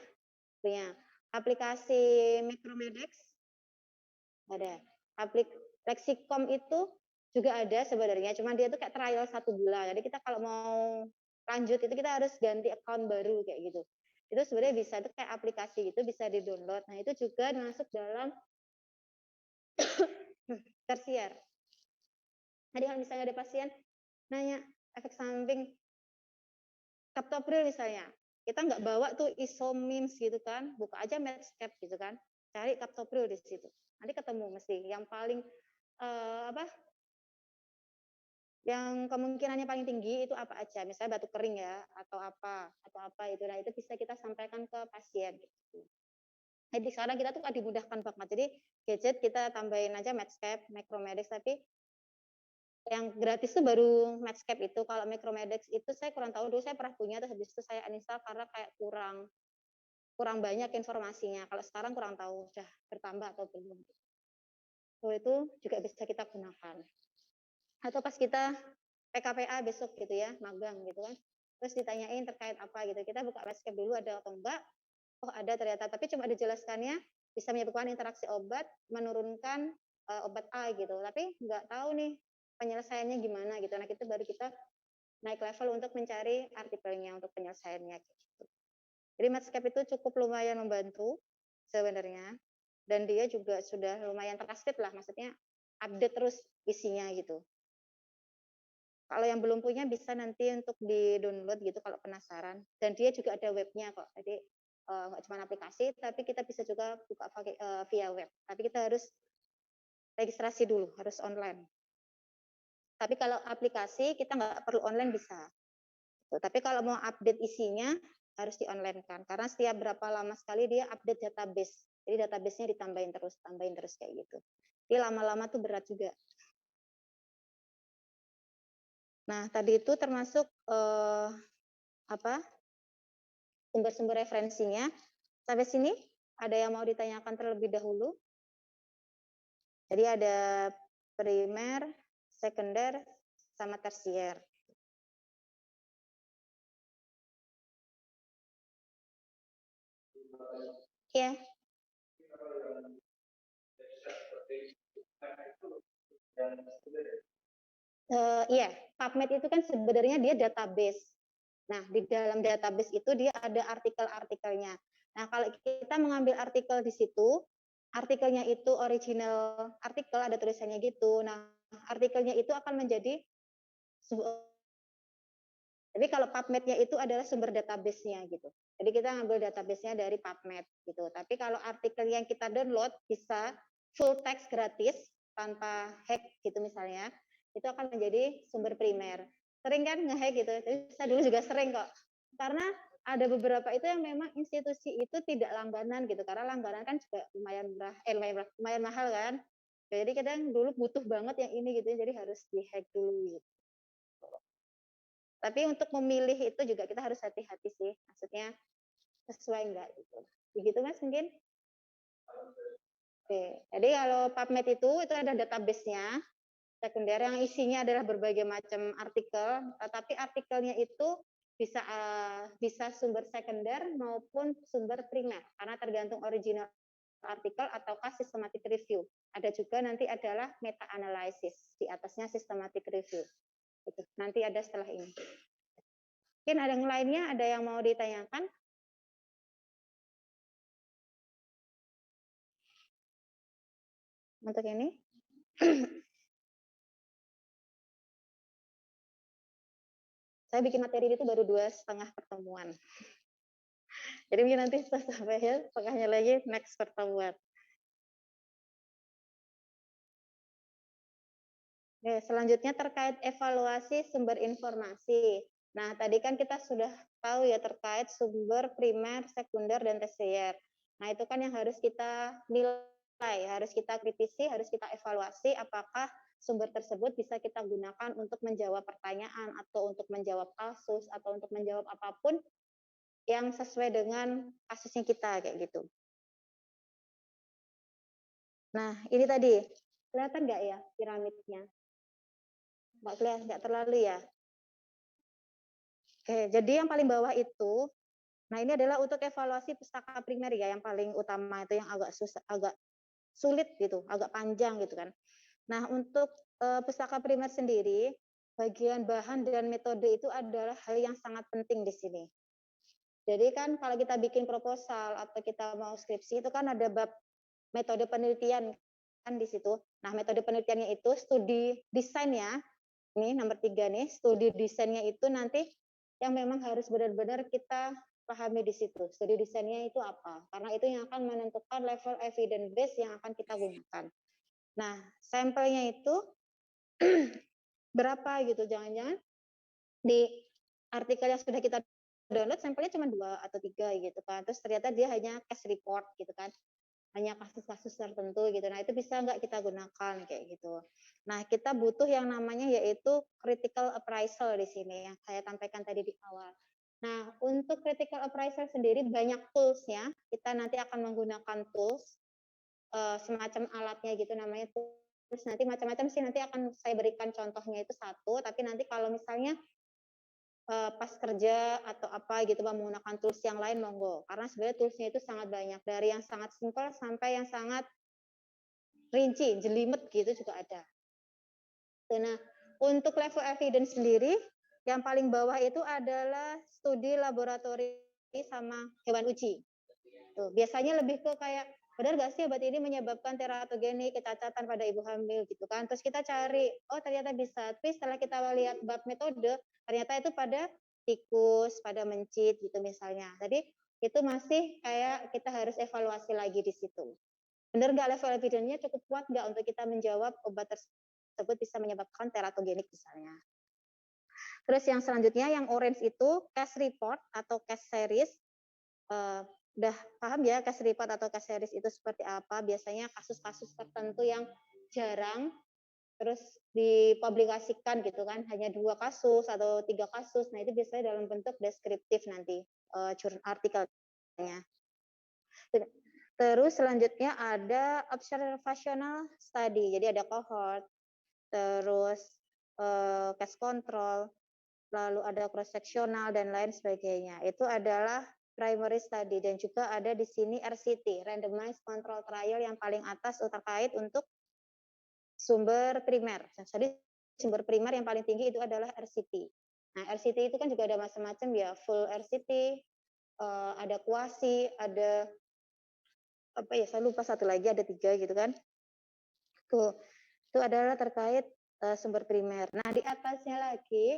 Punya. Aplikasi Micromedex ada. Lexicom itu juga ada sebenarnya, cuma dia tuh kayak trial 1 bulan. Jadi kita kalau mau lanjut itu kita harus ganti account baru kayak gitu. Itu sebenarnya bisa, itu kayak aplikasi gitu, bisa di-download. Nah, itu juga masuk dalam tersier. Jadi kalau misalnya ada pasien nanya efek samping captopril misalnya, kita nggak bawa tuh isomims gitu kan, buka aja Medscape gitu kan, cari captopril di situ. Nanti ketemu mesti yang paling yang kemungkinannya paling tinggi itu apa aja, misalnya batuk kering ya, atau apa itu. Nah, itu bisa kita sampaikan ke pasien gitu. Jadi sekarang kita tuh dimudahkan banget. Jadi gadget kita tambahin aja Medscape, Micromedex, tapi yang gratis tuh baru Medscape itu. Kalau Micromedex itu saya kurang tahu, dulu saya pernah punya terus habis itu saya uninstall karena kayak kurang banyak informasinya. Kalau sekarang kurang tahu sudah bertambah atau belum. So, itu juga bisa kita gunakan. Atau pas kita PKPA besok gitu ya, magang gitu kan. Terus ditanyain terkait apa gitu. Kita buka Medscape dulu ada atau enggak. Oh, ada ternyata, tapi cuma dijelaskannya bisa menyebabkan interaksi obat, menurunkan obat A gitu. Tapi nggak tahu nih penyelesaiannya gimana gitu. Nah, itu baru kita naik level untuk mencari artikelnya untuk penyelesaiannya gitu. Jadi Medscape itu cukup lumayan membantu sebenarnya. Dan dia juga sudah lumayan trusted lah, maksudnya update terus isinya gitu. Kalau yang belum punya bisa nanti untuk di-download gitu kalau penasaran. Dan dia juga ada webnya kok. Jadi nggak cuma aplikasi, tapi kita bisa juga buka via web. Tapi kita harus registrasi dulu, harus online. Tapi kalau aplikasi kita nggak perlu online bisa. Tapi kalau mau update isinya harus di-online kan. Karena setiap berapa lama sekali dia update database. Jadi database-nya tambahin terus kayak gitu. Jadi lama-lama tuh berat juga. Nah, tadi itu termasuk sumber-sumber referensinya. Sampai sini ada yang mau ditanyakan terlebih dahulu? Jadi ada primer, sekunder, sama tersier. Ya. Iya, PubMed itu kan sebenarnya dia database. Nah, di dalam database itu dia ada artikel-artikelnya. Nah, kalau kita mengambil artikel di situ, artikelnya itu original artikel, ada tulisannya gitu. Nah, artikelnya itu akan menjadi, tapi kalau PubMed-nya itu adalah sumber database-nya gitu. Jadi kita ngambil database-nya dari PubMed gitu. Tapi kalau artikel yang kita download bisa full text gratis tanpa hack gitu misalnya, itu akan menjadi sumber primer. Sering kan nge-hack gitu. Jadi saya dulu juga sering kok. Karena ada beberapa itu yang memang institusi itu tidak langganan gitu. Karena langganan kan juga lumayan lumayan mahal kan. Jadi kadang dulu butuh banget yang ini gitu. Jadi harus di-hack dulu gitu. Tapi untuk memilih itu juga kita harus hati-hati sih. Maksudnya sesuai enggak gitu. Begitu Mas mungkin? Oke. Jadi kalau PubMed itu ada database-nya sekunder yang isinya adalah berbagai macam artikel, tapi artikelnya itu bisa sumber sekunder maupun sumber primer karena tergantung original artikel ataukah systematic review. Ada juga nanti adalah meta analysis di atasnya systematic review. Itu nanti ada setelah ini. Mungkin ada yang lainnya, ada yang mau ditanyakan? Untuk ini? Saya bikin materi itu baru 2,5 pertemuan. Jadi mungkin nanti sampai setengahnya lagi next pertemuan. Selanjutnya terkait evaluasi sumber informasi. Nah, tadi kan kita sudah tahu ya terkait sumber primer, sekunder, dan tersier. Nah, itu kan yang harus kita nilai, harus kita kritisi, harus kita evaluasi apakah sumber tersebut bisa kita gunakan untuk menjawab pertanyaan atau untuk menjawab kasus atau untuk menjawab apapun yang sesuai dengan kasusnya kita kayak gitu. Nah, ini tadi kelihatan nggak ya piramidnya? Nggak kelihatan, nggak terlalu ya. Oke, jadi yang paling bawah itu, nah ini adalah untuk evaluasi pustaka primer ya, yang paling utama itu yang agak susah, agak sulit gitu, agak panjang gitu kan. Nah untuk pustaka primer sendiri, bagian bahan dan metode itu adalah hal yang sangat penting di sini. Jadi kan kalau kita bikin proposal atau kita mau skripsi itu kan ada bab metode penelitian kan di situ. Nah metode penelitiannya itu studi desainnya, ini nomor 3 nih, studi desainnya itu nanti yang memang harus benar-benar kita pahami di situ. Studi desainnya itu apa? Karena itu yang akan menentukan level evidence base yang akan kita gunakan. Nah, sampelnya itu berapa gitu? Jangan-jangan di artikel yang sudah kita download sampelnya cuma 2 atau 3 gitu kan. Terus ternyata dia hanya case report gitu kan. Hanya kasus-kasus tertentu gitu. Nah, itu bisa nggak kita gunakan kayak gitu. Nah, kita butuh yang namanya yaitu critical appraisal di sini yang saya sampaikan tadi di awal. Nah, untuk critical appraisal sendiri banyak tools-nya. Kita nanti akan menggunakan tools semacam alatnya gitu namanya tools. Nanti macam-macam sih nanti akan saya berikan contohnya itu satu, tapi nanti kalau misalnya pas kerja atau apa gitu menggunakan tools yang lain monggo, karena sebenarnya toolsnya itu sangat banyak dari yang sangat simpel sampai yang sangat rinci, jelimet gitu juga ada. Nah, untuk level evidence sendiri yang paling bawah itu adalah studi laboratori sama hewan uji. Tuh, biasanya lebih ke kayak benar nggak sih obat ini menyebabkan teratogeni kecacatan pada ibu hamil gitu kan. Terus kita cari, oh ternyata bisa. Tapi setelah kita lihat bab metode, ternyata itu pada tikus, pada mencit gitu misalnya. Jadi itu masih kayak kita harus evaluasi lagi di situ. Benar nggak level evidence-nya cukup kuat nggak untuk kita menjawab obat tersebut bisa menyebabkan teratogenik misalnya. Terus yang selanjutnya yang orange itu case report atau case series. Udah paham ya case report atau case series itu seperti apa? Biasanya kasus-kasus tertentu yang jarang terus dipublikasikan gitu kan, hanya 2 kasus atau 3 kasus. Nah, itu biasanya dalam bentuk deskriptif nanti artikelnya. Terus selanjutnya ada observational study. Jadi ada cohort, terus case control, lalu ada cross sectional dan lain sebagainya. Itu adalah primary study dan juga ada di sini RCT, randomized control trial yang paling atas terkait untuk sumber primer. Jadi sumber primer yang paling tinggi itu adalah RCT. Nah, RCT itu kan juga ada macam-macam ya, full RCT, ada kuasi, ada apa ya, saya lupa satu lagi ada 3 gitu kan. Tuh, itu adalah terkait sumber primer. Nah, di atasnya lagi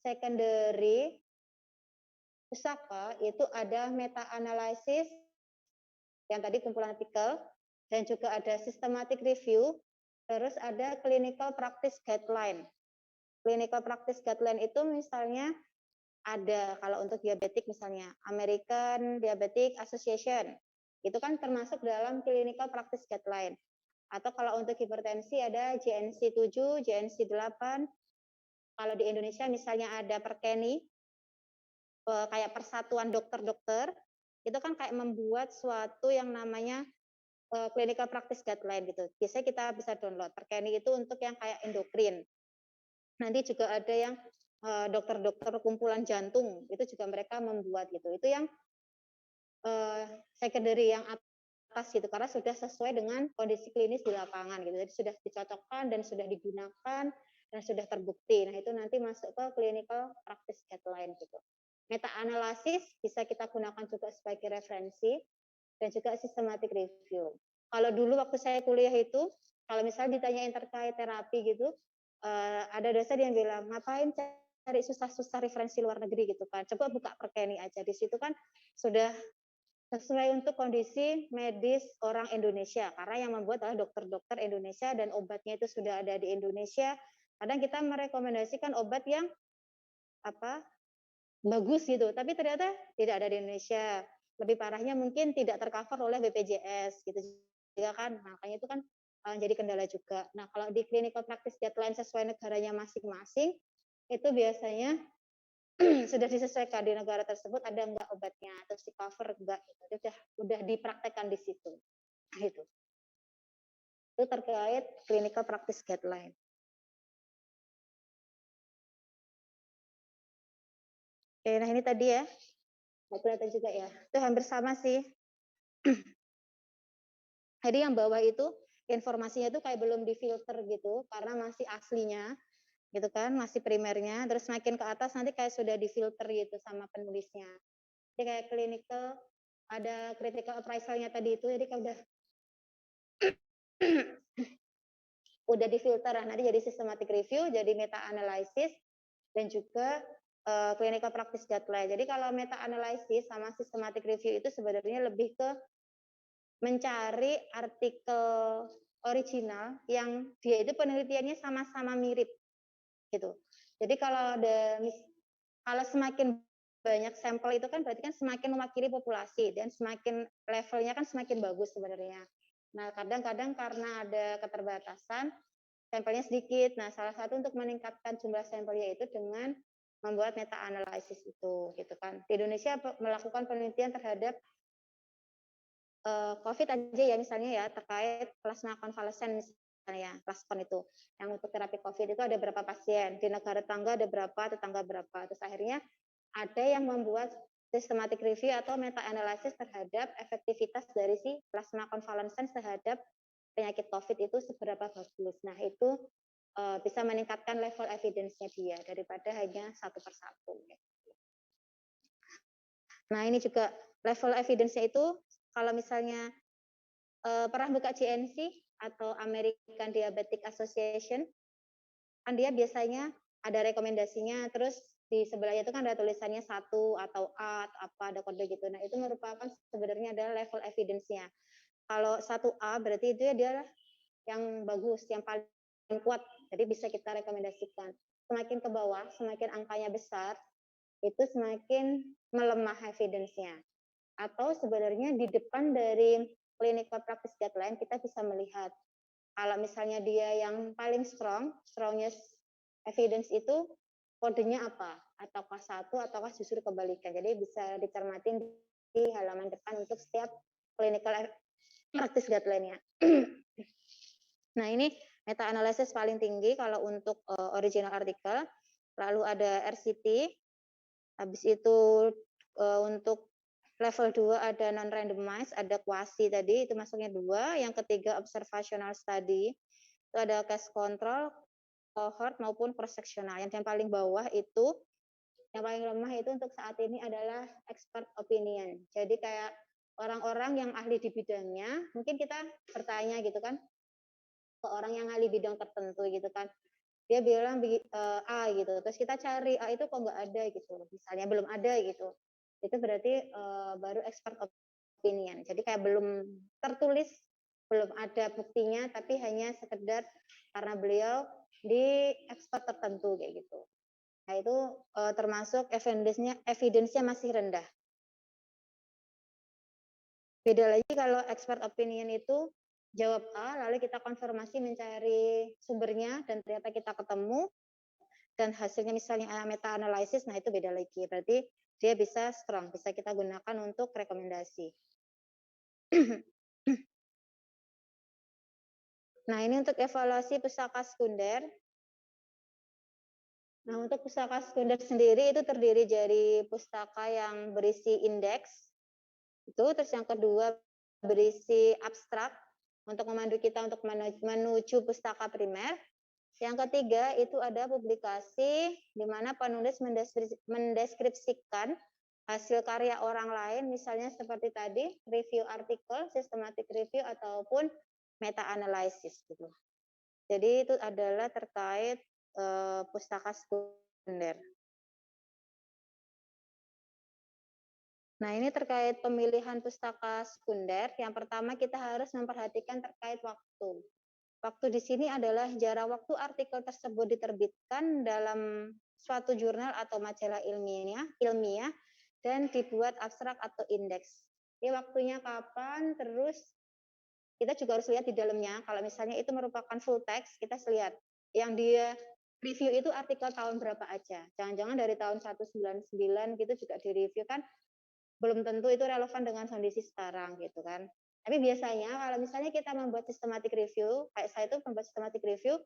secondary pustaka itu ada meta analysis yang tadi kumpulan artikel dan juga ada systematic review, terus ada clinical practice guideline. Clinical practice guideline itu misalnya ada kalau untuk diabetik misalnya American Diabetic Association. Itu kan termasuk dalam clinical practice guideline. Atau kalau untuk hipertensi ada JNC 7, JNC 8. Kalau di Indonesia misalnya ada Perkeni, kayak persatuan dokter-dokter, itu kan kayak membuat suatu yang namanya clinical practice guideline gitu. Biasanya kita bisa download. Perkeni itu untuk yang kayak endokrin. Nanti juga ada yang dokter-dokter kumpulan jantung, itu juga mereka membuat gitu. Itu yang secondary yang atas gitu, karena sudah sesuai dengan kondisi klinis di lapangan gitu. Jadi sudah dicocokkan dan sudah digunakan dan sudah terbukti. Nah, itu nanti masuk ke clinical practice guideline gitu. Meta analisis bisa kita gunakan juga sebagai referensi dan juga systematic review. Kalau dulu waktu saya kuliah itu, kalau misalnya ditanyain terkait terapi gitu, ada dosen yang bilang, ngapain cari susah-susah referensi luar negeri gitu kan. Coba buka Perkeni aja. Di situ kan sudah sesuai untuk kondisi medis orang Indonesia. Karena yang membuat adalah dokter-dokter Indonesia dan obatnya itu sudah ada di Indonesia. Kadang kita merekomendasikan obat yang bagus gitu, tapi ternyata tidak ada di Indonesia. Lebih parahnya mungkin tidak tercover oleh BPJS gitu juga kan. Makanya itu kan jadi kendala juga. Nah, kalau di clinical practice guideline sesuai negaranya masing-masing, itu biasanya sudah disesuaikan di negara tersebut ada enggak obatnya, terus di cover enggak gitu. Udah dipraktekkan di situ. Nah, itu. Itu terkait clinical practice guideline. Oke, nah ini tadi ya. Nggak kelihatan juga ya. Itu hampir sama sih. Jadi yang bawah itu informasinya itu kayak belum difilter gitu karena masih aslinya gitu kan, masih primernya. Terus makin ke atas nanti kayak sudah difilter gitu sama penulisnya. Jadi kayak clinical ada critical appraisal-nya tadi itu, jadi kayak udah difilter, nanti jadi systematic review, jadi meta analysis dan juga clinical practice guideline. Jadi kalau meta analysis sama systematic review itu sebenarnya lebih ke mencari artikel original yang dia itu penelitiannya sama-sama mirip gitu. Jadi kalau semakin banyak sampel itu kan berarti kan semakin mewakili populasi dan semakin levelnya kan semakin bagus sebenarnya. Nah, kadang-kadang karena ada keterbatasan sampelnya sedikit. Nah, salah satu untuk meningkatkan jumlah sampelnya itu dengan membuat meta analisis itu gitu kan. Di Indonesia melakukan penelitian terhadap COVID aja ya misalnya ya terkait plasma konvalesen misalnya ya, plasma itu yang untuk terapi COVID itu ada berapa pasien, di negara tetangga ada berapa, tetangga berapa. Terus akhirnya ada yang membuat systematic review atau meta analysis terhadap efektivitas dari si plasma konvalesen terhadap penyakit COVID itu seberapa bagus. Nah itu bisa meningkatkan level evidence-nya dia daripada hanya satu persatu. Nah ini juga level evidence-nya itu kalau misalnya pernah buka GNC atau American Diabetic Association, kan dia biasanya ada rekomendasinya, terus di sebelahnya itu kan ada tulisannya 1 atau A atau apa, ada kode gitu. Nah itu merupakan sebenarnya adalah level evidence-nya. Kalau 1A berarti itu dia yang bagus, yang paling kuat, jadi bisa kita rekomendasikan. Semakin ke bawah, semakin angkanya besar, itu semakin melemah evidence-nya. Atau sebenarnya di depan dari clinical practice guideline kita bisa melihat kalau misalnya dia yang paling strongnya evidence itu kodenya apa? Ataukah satu ataukah justru kebalikan. Jadi bisa dicermatin di halaman depan untuk setiap clinical practice guideline-nya. Nah, ini meta analysis paling tinggi kalau untuk original artikel. Lalu ada RCT. Habis itu untuk level 2 ada non randomized, ada quasi tadi itu masuknya 2. Yang ketiga observational study. Itu ada case control, cohort maupun cross sectional. Yang paling bawah itu yang paling lemah itu untuk saat ini adalah expert opinion. Jadi kayak orang-orang yang ahli di bidangnya, mungkin kita bertanya gitu kan ke orang yang ahli bidang tertentu gitu kan. Dia bilang A gitu, terus kita cari A itu kok nggak ada gitu, misalnya belum ada gitu. Itu berarti baru expert opinion. Jadi kayak belum tertulis, belum ada buktinya, tapi hanya sekedar karena beliau di expert tertentu kayak gitu. Nah itu termasuk evidence-nya masih rendah. Beda lagi kalau expert opinion itu jawab A, lalu kita konfirmasi mencari sumbernya dan ternyata kita ketemu dan hasilnya misalnya meta analysis, nah itu beda lagi. Berarti dia bisa strong, bisa kita gunakan untuk rekomendasi. Nah ini untuk evaluasi pustaka sekunder. Nah untuk pustaka sekunder sendiri itu terdiri dari pustaka yang berisi indeks, itu terus yang kedua berisi abstrak untuk memandu kita untuk menuju pustaka primer. Yang ketiga itu ada publikasi di mana penulis mendeskripsikan hasil karya orang lain, misalnya seperti tadi review artikel, systematic review ataupun meta analysis gitu. Jadi itu adalah terkait pustaka sekunder. Nah, ini terkait pemilihan pustaka sekunder. Yang pertama kita harus memperhatikan terkait waktu. Waktu di sini adalah jarak waktu artikel tersebut diterbitkan dalam suatu jurnal atau majalah ilmiah dan dibuat abstrak atau indeks. Jadi waktunya kapan, terus kita juga harus lihat di dalamnya. Kalau misalnya itu merupakan full text, kita lihat yang dia review itu artikel tahun berapa aja. Jangan-jangan dari tahun 199 gitu juga direview kan, belum tentu itu relevan dengan kondisi sekarang gitu kan. Tapi biasanya kalau misalnya kita membuat systematic review, kayak saya itu membuat systematic review,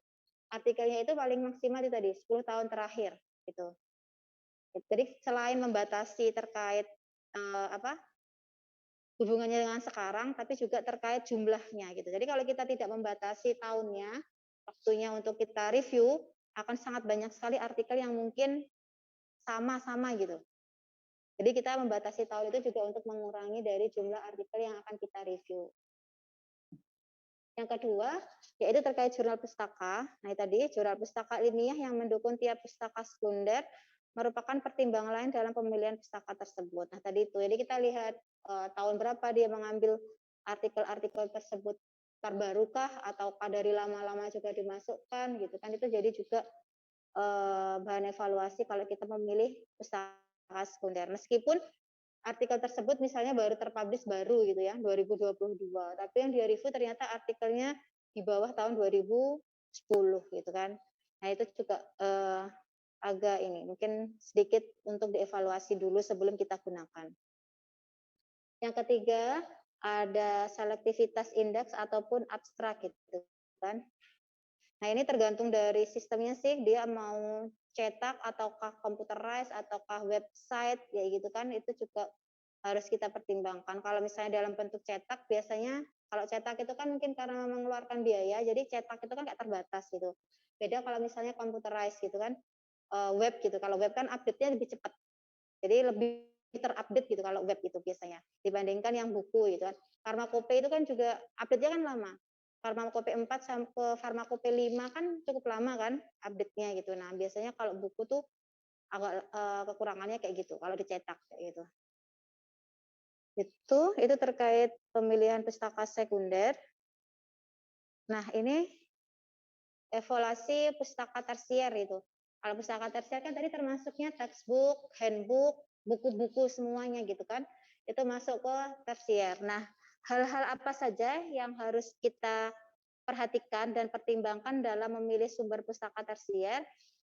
artikelnya itu paling maksimal itu tadi 10 tahun terakhir gitu. Jadi selain membatasi terkait apa hubungannya dengan sekarang, tapi juga terkait jumlahnya gitu. Jadi kalau kita tidak membatasi tahunnya, waktunya untuk kita review, akan sangat banyak sekali artikel yang mungkin sama-sama gitu. Jadi kita membatasi tahun itu juga untuk mengurangi dari jumlah artikel yang akan kita review. Yang kedua, yaitu terkait jurnal pustaka. Nah, tadi jurnal pustaka ilmiah yang mendukung tiap pustaka sekunder merupakan pertimbangan lain dalam pemilihan pustaka tersebut. Nah, tadi itu. Jadi kita lihat tahun berapa dia mengambil artikel-artikel tersebut terbarukah ataukah dari lama-lama juga dimasukkan gitu kan, itu jadi juga bahan evaluasi kalau kita memilih pustaka sekunder. Meskipun artikel tersebut misalnya baru terpublish baru gitu ya 2022, tapi yang dia review ternyata artikelnya di bawah tahun 2010 gitu kan. Nah itu juga agak ini mungkin sedikit untuk dievaluasi dulu sebelum kita gunakan. Yang ketiga ada selektivitas indeks ataupun abstrak gitu kan. Nah ini tergantung dari sistemnya sih, dia mau cetak ataukah computerized ataukah website ya gitu kan, itu juga harus kita pertimbangkan. Kalau misalnya dalam bentuk cetak, biasanya kalau cetak itu kan mungkin karena mengeluarkan biaya, jadi cetak itu kan nggak terbatas gitu. Beda kalau misalnya computerized gitu kan, web gitu. Kalau web kan update-nya lebih cepat, jadi lebih terupdate gitu kalau web itu biasanya dibandingkan yang buku gitu kan. Farmakope itu kan juga update-nya kan lama. Farmakope 4 sampai Farmakope 5 kan cukup lama kan update-nya gitu. Nah, biasanya kalau buku tuh agak kekurangannya kayak gitu kalau dicetak kayak gitu. Itu terkait pemilihan pustaka sekunder. Nah, ini evaluasi pustaka tersier itu. Kalau pustaka tersier kan tadi termasuknya textbook, handbook, buku-buku semuanya gitu kan. Itu masuk ke tersier. Nah, hal-hal apa saja yang harus kita perhatikan dan pertimbangkan dalam memilih sumber pustaka tersier?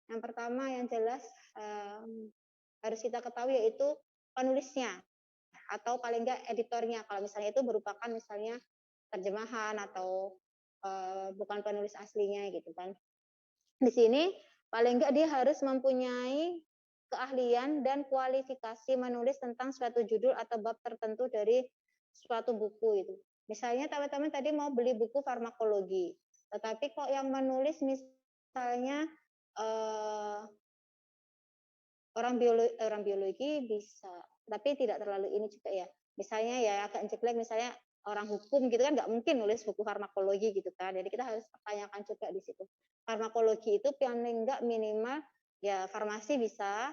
Yang pertama yang jelas harus kita ketahui yaitu penulisnya atau paling enggak editornya. Kalau misalnya itu merupakan misalnya terjemahan atau bukan penulis aslinya gitu kan. Di sini paling enggak dia harus mempunyai keahlian dan kualifikasi menulis tentang suatu judul atau bab tertentu dari suatu buku itu. Misalnya teman-teman tadi mau beli buku farmakologi, tetapi kok yang menulis misalnya orang biologi bisa, tapi tidak terlalu ini juga ya. Misalnya ya agak jelek misalnya orang hukum gitu kan nggak mungkin nulis buku farmakologi gitu kan. Jadi kita harus pertanyakan juga di situ. Farmakologi itu paling nggak minimal ya farmasi bisa,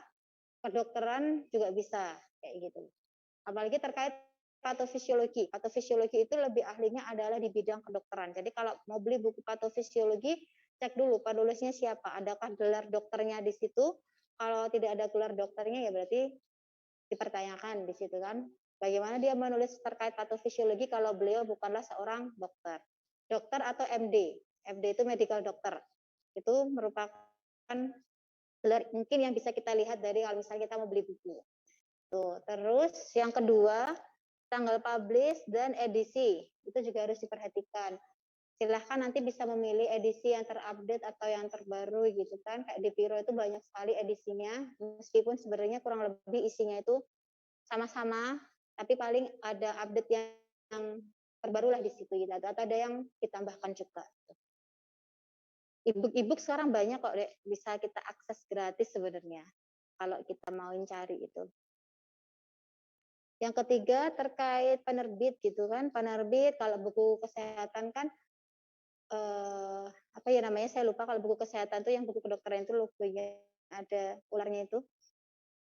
kedokteran juga bisa kayak gitu. Apalagi terkait patofisiologi. Patofisiologi itu lebih ahlinya adalah di bidang kedokteran. Jadi kalau mau beli buku patofisiologi, cek dulu penulisnya siapa, adakah gelar dokternya di situ. Kalau tidak ada gelar dokternya ya berarti dipertanyakan di situ kan. Bagaimana dia menulis terkait patofisiologi kalau beliau bukanlah seorang dokter. Dokter atau MD. MD itu medical doctor. Itu merupakan gelar mungkin yang bisa kita lihat dari kalau misalnya kita mau beli buku. Tuh, terus yang kedua, tanggal publish dan edisi. Itu juga harus diperhatikan. Silahkan nanti bisa memilih edisi yang terupdate atau yang terbaru gitu kan. Kayak di Piro itu banyak sekali edisinya, meskipun sebenarnya kurang lebih isinya itu sama-sama, tapi paling ada update yang terbaru lah di situ gitu. Atau ada yang ditambahkan juga. E-book sekarang banyak kok, Dek. Bisa kita akses gratis sebenarnya. Kalau kita mau cari itu. Yang ketiga terkait penerbit gitu kan, penerbit kalau buku kesehatan kan apa ya namanya saya lupa, kalau buku kesehatan tuh yang buku kedokteran itu logonya ada ularnya itu.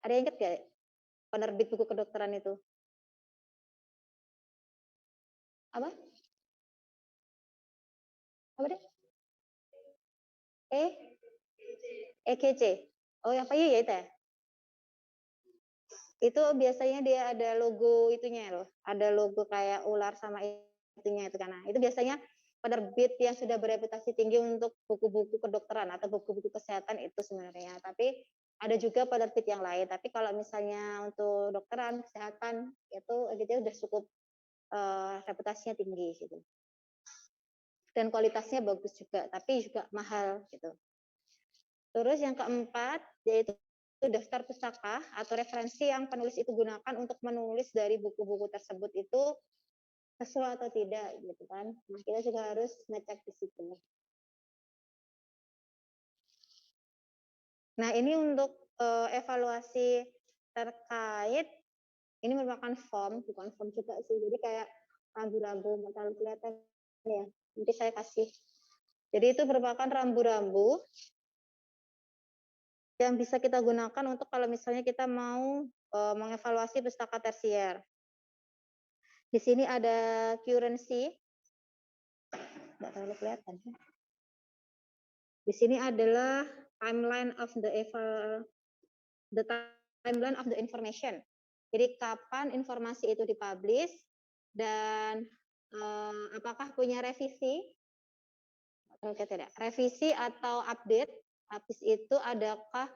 Ada yang ingat gak penerbit buku kedokteran itu? Apa? Apa deh? EGC. Oh, apa ya itu ya? Itu biasanya dia ada logo itunya loh. Ada logo kayak ular sama itunya itu karena itu biasanya penerbit yang sudah bereputasi tinggi untuk buku-buku kedokteran atau buku-buku kesehatan itu sebenarnya. Tapi ada juga penerbit yang lain. Tapi kalau misalnya untuk dokteran, kesehatan itu gitu udah cukup reputasinya tinggi gitu. Dan kualitasnya bagus juga, tapi juga mahal gitu. Terus yang keempat yaitu daftar pustaka atau referensi yang penulis itu gunakan untuk menulis dari buku-buku tersebut itu sesuai atau tidak gitu kan. Nah, kita juga harus ngecek di situ. Nah, ini untuk evaluasi terkait ini merupakan form, bukan form juga sih. Jadi kayak rambu-rambu, nggak terlalu kelihatan ya. Nanti saya kasih. Jadi itu merupakan rambu-rambu yang bisa kita gunakan untuk kalau misalnya kita mau mengevaluasi pustaka tersier. Di sini ada currency, nggak terlalu kelihatan. Di sini adalah timeline of the timeline of the information. Jadi kapan informasi itu dipublish dan apakah punya revisi? Oke, tidak. Revisi atau update. Habis itu adakah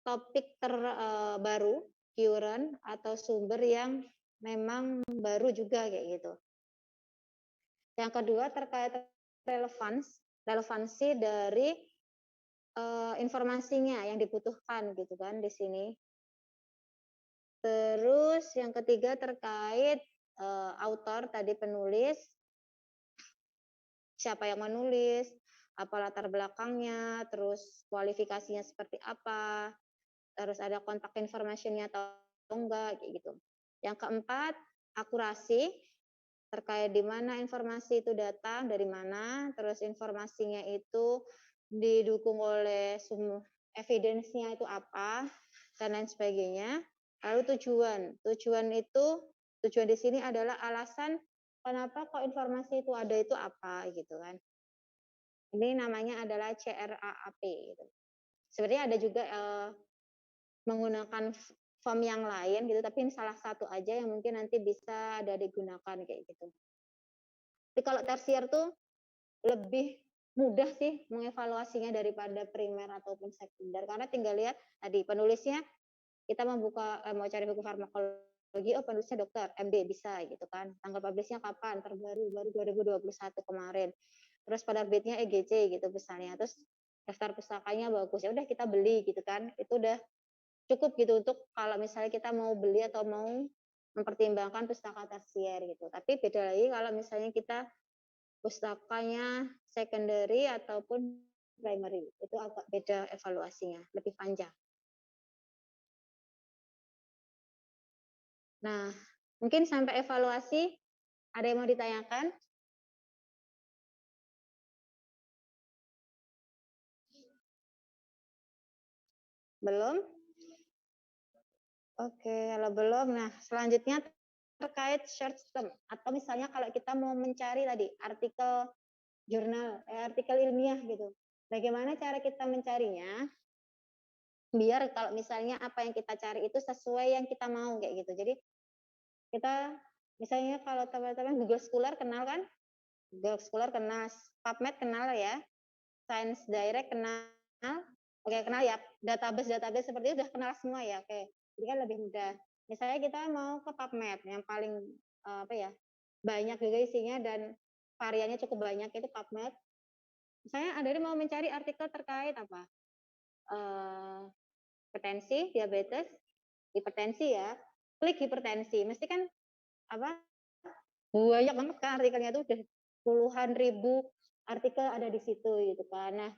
topik terbaru, current atau sumber yang memang baru juga kayak gitu. Yang kedua terkait relevansi dari informasinya yang dibutuhkan gitu kan di sini. Terus yang ketiga terkait author tadi penulis, siapa yang menulis, apa latar belakangnya, terus kualifikasinya seperti apa, terus ada kontak informationnya atau enggak kayak gitu. Yang keempat akurasi terkait di mana informasi itu datang dari mana, terus informasinya itu didukung oleh evidence-nya itu apa dan lain sebagainya. Lalu tujuan di sini adalah alasan kenapa kok informasi itu ada itu apa gitu kan. Ini namanya adalah CRAAP gitu. Sebenarnya ada juga menggunakan form yang lain gitu, tapi ini salah satu aja yang mungkin nanti bisa ada digunakan kayak gitu. Tapi kalau tersier tuh lebih mudah sih mengevaluasinya daripada primer ataupun sekunder karena tinggal lihat tadi penulisnya kita mau cari buku farmakologi, oh penulisnya dokter MD bisa gitu kan, tanggal publishnya kapan, baru 2021 kemarin, terus penerbitnya EGC gitu misalnya, terus daftar pustakanya bagus ya udah kita beli gitu kan, itu udah cukup gitu untuk kalau misalnya kita mau beli atau mau mempertimbangkan pustaka tersier gitu. Tapi beda lagi kalau misalnya kita pustakanya secondary ataupun primary, itu agak beda evaluasinya, lebih panjang. Nah, mungkin sampai evaluasi ada yang mau ditanyakan? Belum? Oke, kalau belum, nah selanjutnya terkait short term atau misalnya kalau kita mau mencari tadi artikel jurnal, artikel ilmiah gitu. Bagaimana cara kita mencarinya? Biar kalau misalnya apa yang kita cari itu sesuai yang kita mau kayak gitu. Jadi kita misalnya kalau teman-teman Google Scholar kenal kan? Google Scholar kenal, PubMed kenal ya, Science Direct kenal, oke kenal ya, database seperti itu udah kenal semua ya, oke. Jadi kan lebih mudah. Misalnya kita mau ke PubMed yang paling apa ya, banyak juga isinya dan variannya cukup banyak itu PubMed. Misalnya ada yang mau mencari artikel terkait apa? Hipertensi, diabetes, hipertensi ya, klik hipertensi, mesti kan apa banyak banget kan artikelnya tuh udah puluhan ribu artikel ada di situ gitu kan. Nah,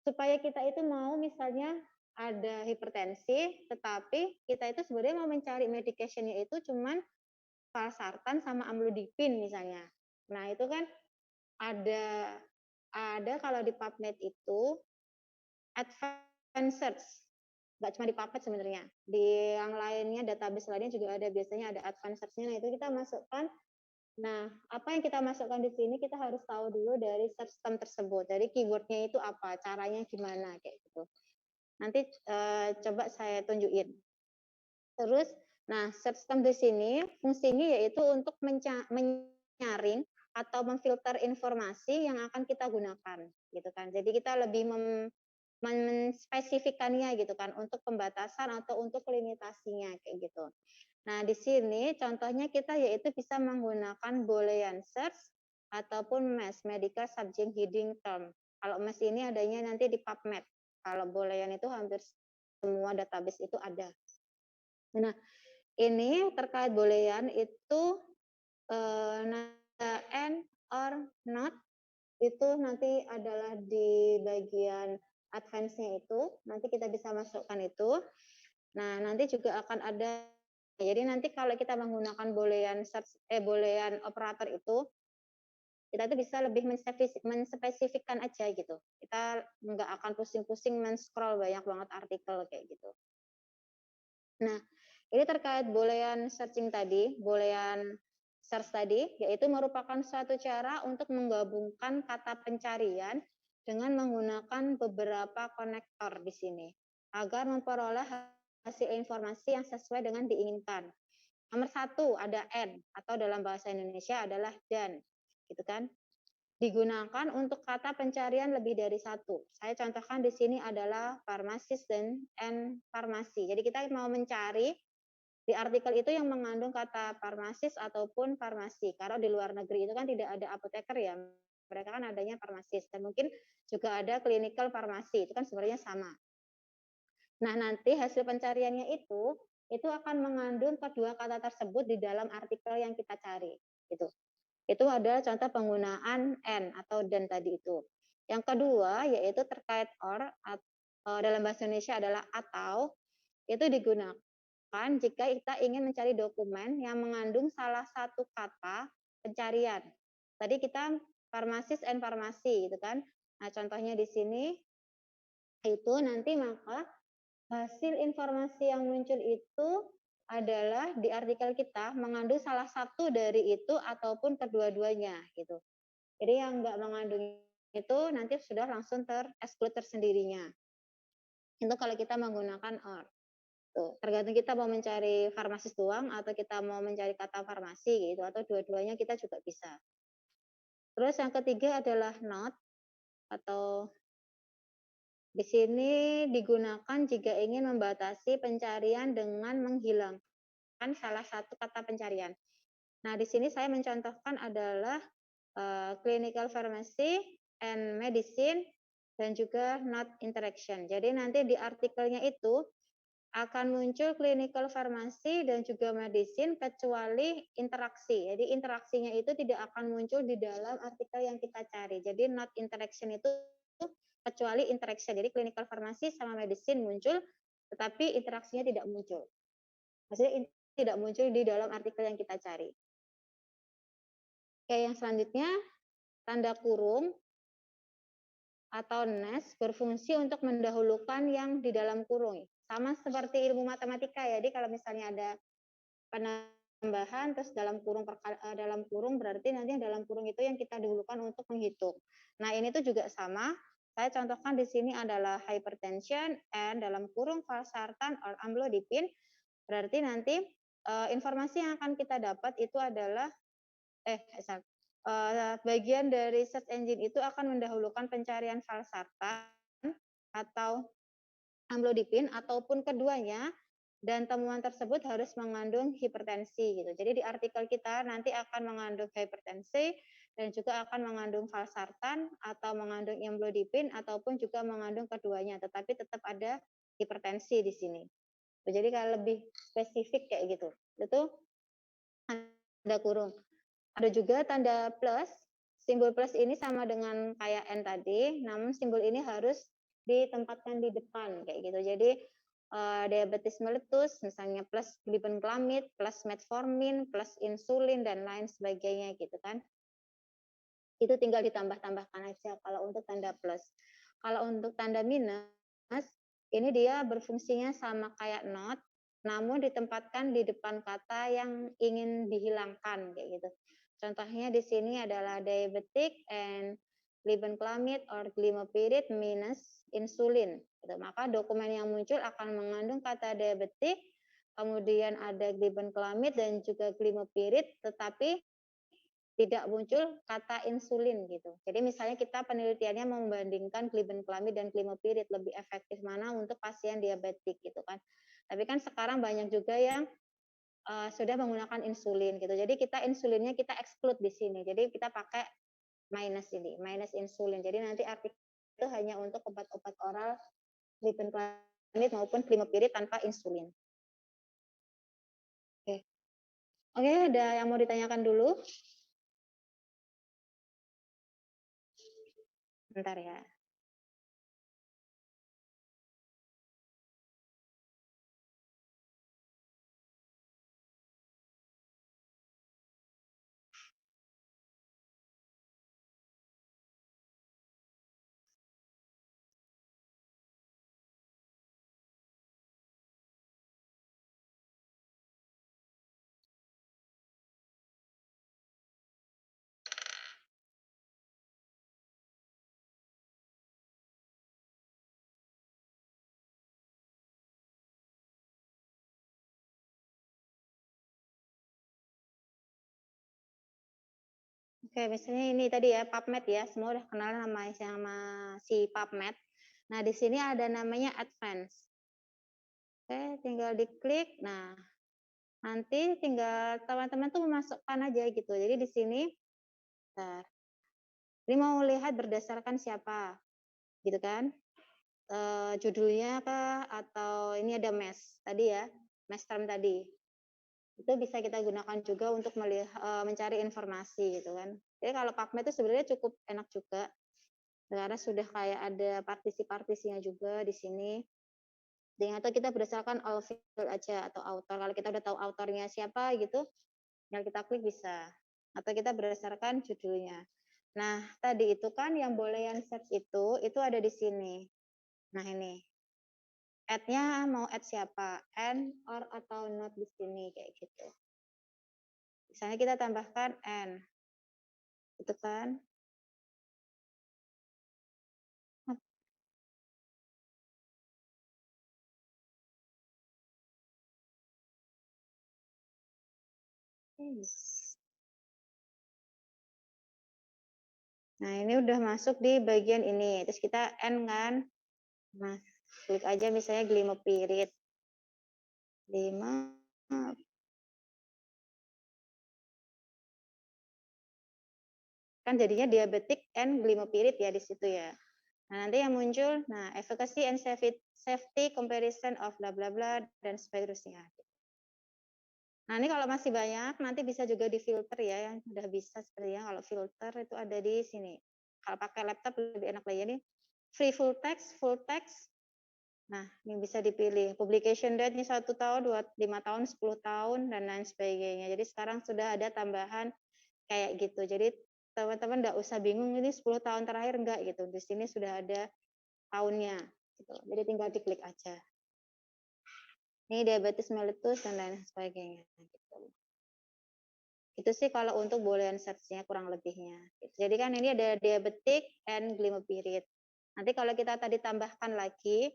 supaya kita itu mau misalnya ada hipertensi, tetapi kita itu sebenarnya mau mencari medicationnya itu cuman valsartan sama amlodipin misalnya. Nah, itu kan ada kalau di PubMed itu advanced search. Nggak cuma di PubMed sebenarnya. Di yang lainnya, database lainnya juga ada biasanya ada advanced search-nya. Nah, itu kita masukkan Nah, apa yang kita masukkan di sini kita harus tahu dulu dari search term tersebut. Jadi keywordnya itu apa, caranya gimana kayak gitu. Nanti coba saya tunjukin. Terus, nah search term di sini fungsinya yaitu untuk menyaring atau memfilter informasi yang akan kita gunakan, gitu kan. Jadi kita lebih menspesifikannya gitu kan untuk pembatasan atau untuk limitasinya kayak gitu. Nah, di sini contohnya kita yaitu bisa menggunakan Boolean search ataupun MES, Medical Subject Heading Term. Kalau MES ini adanya nanti di PubMed. Kalau Boolean itu hampir semua database itu ada. Nah, ini terkait Boolean itu and or not itu nanti adalah di bagian advance-nya itu, nanti kita bisa masukkan itu. Nah, nanti juga akan ada, jadi nanti kalau kita menggunakan Boolean operator itu, kita itu bisa lebih menspesifikkan aja gitu. Kita nggak akan pusing-pusing men-scroll banyak banget artikel kayak gitu. Nah, ini terkait Boolean searching tadi, Boolean search tadi, yaitu merupakan suatu cara untuk menggabungkan kata pencarian dengan menggunakan beberapa konektor di sini, agar memperoleh hasil informasi yang sesuai dengan diinginkan. Nomor satu ada and, atau dalam bahasa Indonesia adalah dan, gitu kan? Digunakan untuk kata pencarian lebih dari satu. Saya contohkan di sini adalah farmasis dan farmasi. Jadi kita mau mencari di artikel itu yang mengandung kata farmasis ataupun farmasi. Karena di luar negeri itu kan tidak ada apoteker ya. Mereka kan adanya farmasis dan mungkin juga ada clinical farmasi. Itu kan sebenarnya sama. Nah, nanti hasil pencariannya itu akan mengandung kedua kata tersebut di dalam artikel yang kita cari. Gitu. Itu adalah contoh penggunaan and atau dan tadi itu. Yang kedua yaitu terkait or atau dalam bahasa Indonesia adalah atau, itu digunakan jika kita ingin mencari dokumen yang mengandung salah satu kata pencarian. Tadi kita farmasis and farmasi gitu kan. Nah, contohnya di sini itu nanti maka hasil informasi yang muncul itu adalah di artikel kita mengandung salah satu dari itu ataupun kedua-duanya gitu. Jadi yang nggak mengandung itu nanti sudah langsung ter-exclude tersendirinya. Itu kalau kita menggunakan or. Tuh, tergantung kita mau mencari farmasis doang atau kita mau mencari kata farmasi gitu atau dua-duanya kita juga bisa. Terus yang ketiga adalah not atau di sini digunakan jika ingin membatasi pencarian dengan menghilangkan salah satu kata pencarian. Nah, di sini saya mencontohkan adalah clinical pharmacy and medicine dan juga not interaction. Jadi nanti di artikelnya itu akan muncul clinical pharmacy dan juga medicine kecuali interaksi. Jadi interaksinya itu tidak akan muncul di dalam artikel yang kita cari. Jadi not interaction itu kecuali interaction. Jadi clinical pharmacy sama medicine muncul, tetapi interaksinya tidak muncul. Maksudnya tidak muncul di dalam artikel yang kita cari. Oke, yang selanjutnya tanda kurung atau nest berfungsi untuk mendahulukan yang di dalam kurung. Sama seperti ilmu matematika ya. Jadi kalau misalnya ada penambahan terus dalam kurung berarti nanti yang dalam kurung itu yang kita dahulukan untuk menghitung. Nah, ini tuh juga sama. Saya contohkan di sini adalah hypertension and dalam kurung valsartan or amlodipine. Berarti nanti informasi yang akan kita dapat itu adalah bagian dari search engine itu akan mendahulukan pencarian valsartan atau amlodipine ataupun keduanya, dan temuan tersebut harus mengandung hipertensi gitu. Jadi di artikel kita nanti akan mengandung hipertensi dan juga akan mengandung valsartan atau mengandung amlodipine ataupun juga mengandung keduanya, tetapi tetap ada hipertensi di sini. Jadi kalau lebih spesifik kayak gitu. Itu tanda kurung. Ada juga tanda plus. Simbol plus ini sama dengan kayak N tadi, namun simbol ini harus ditempatkan di depan kayak gitu. Jadi diabetes mellitus, misalnya plus glibenclamide, plus metformin, plus insulin dan lain sebagainya gitu kan. Itu tinggal ditambah-tambahkan aja kalau untuk tanda plus. Kalau untuk tanda minus, ini dia berfungsinya sama kayak not, namun ditempatkan di depan kata yang ingin dihilangkan kayak gitu. Contohnya di sini adalah diabetic and glibenclamide or glimepiride minus insulin. Gitu. Maka dokumen yang muncul akan mengandung kata diabetic, kemudian ada glibenclamide dan juga glimepiride, tetapi tidak muncul kata insulin gitu. Jadi misalnya kita penelitiannya membandingkan glibenclamide dan glimepiride lebih efektif mana untuk pasien diabetik gitu kan. Tapi kan sekarang banyak juga yang sudah menggunakan insulin gitu. Jadi kita insulinnya kita exclude di sini. Jadi kita pakai minus ini, minus insulin. Jadi nanti artikel itu hanya untuk obat-obat oral glibenclamide maupun glimepiride tanpa insulin. Oke. Oke, ada yang mau ditanyakan dulu? Bentar ya. Oke, misalnya ini tadi ya PubMed ya, semua udah kenal sama si PubMed. Nah, di sini ada namanya Advance. Oke, tinggal diklik. Nah, nanti tinggal teman-teman tuh memasukkan aja gitu. Jadi di sini, bentar. Ini mau lihat berdasarkan siapa, gitu kan? Judulnya kah atau ini ada MES tadi ya, MES term tadi. Itu bisa kita gunakan juga untuk mencari informasi gitu kan. Jadi kalau PubMed itu sebenarnya cukup enak juga. Karena sudah kayak ada partisi-partisinya juga di sini. Dengan itu kita berdasarkan all field aja atau author. Kalau kita udah tahu autornya siapa gitu, tinggal kita klik bisa. Atau kita berdasarkan judulnya. Nah, tadi itu kan yang boolean search itu ada di sini. Nah, ini. Add-nya mau add siapa? And, or, atau not di sini kayak gitu. Misalnya kita tambahkan and. Itu kan. Nah, ini udah masuk di bagian ini. Terus kita N kan. Nah, klik aja misalnya glimepiride. 5 kan jadinya diabetic and glimepiride ya di situ ya. Nah, nanti yang muncul, nah efficacy and safety comparison of bla bla bla dan seterusnya. Nah, ini kalau masih banyak nanti bisa juga difilter ya, yang udah bisa sepertinya kalau filter itu ada di sini. Kalau pakai laptop lebih enak lagi ini. Free full text. Nah, ini bisa dipilih. Publication date-nya 1 tahun, 5 tahun, 10 tahun, dan lain sebagainya. Jadi sekarang sudah ada tambahan kayak gitu. Jadi teman-teman nggak usah bingung ini 10 tahun terakhir enggak gitu. Di sini sudah ada tahunnya. Gitu. Jadi tinggal diklik aja. Ini diabetes mellitus dan lain sebagainya. Gitu. Itu sih kalau untuk boolean search-nya kurang lebihnya. Jadi kan ini ada diabetic and glimepiride. Nanti kalau kita tadi tambahkan lagi,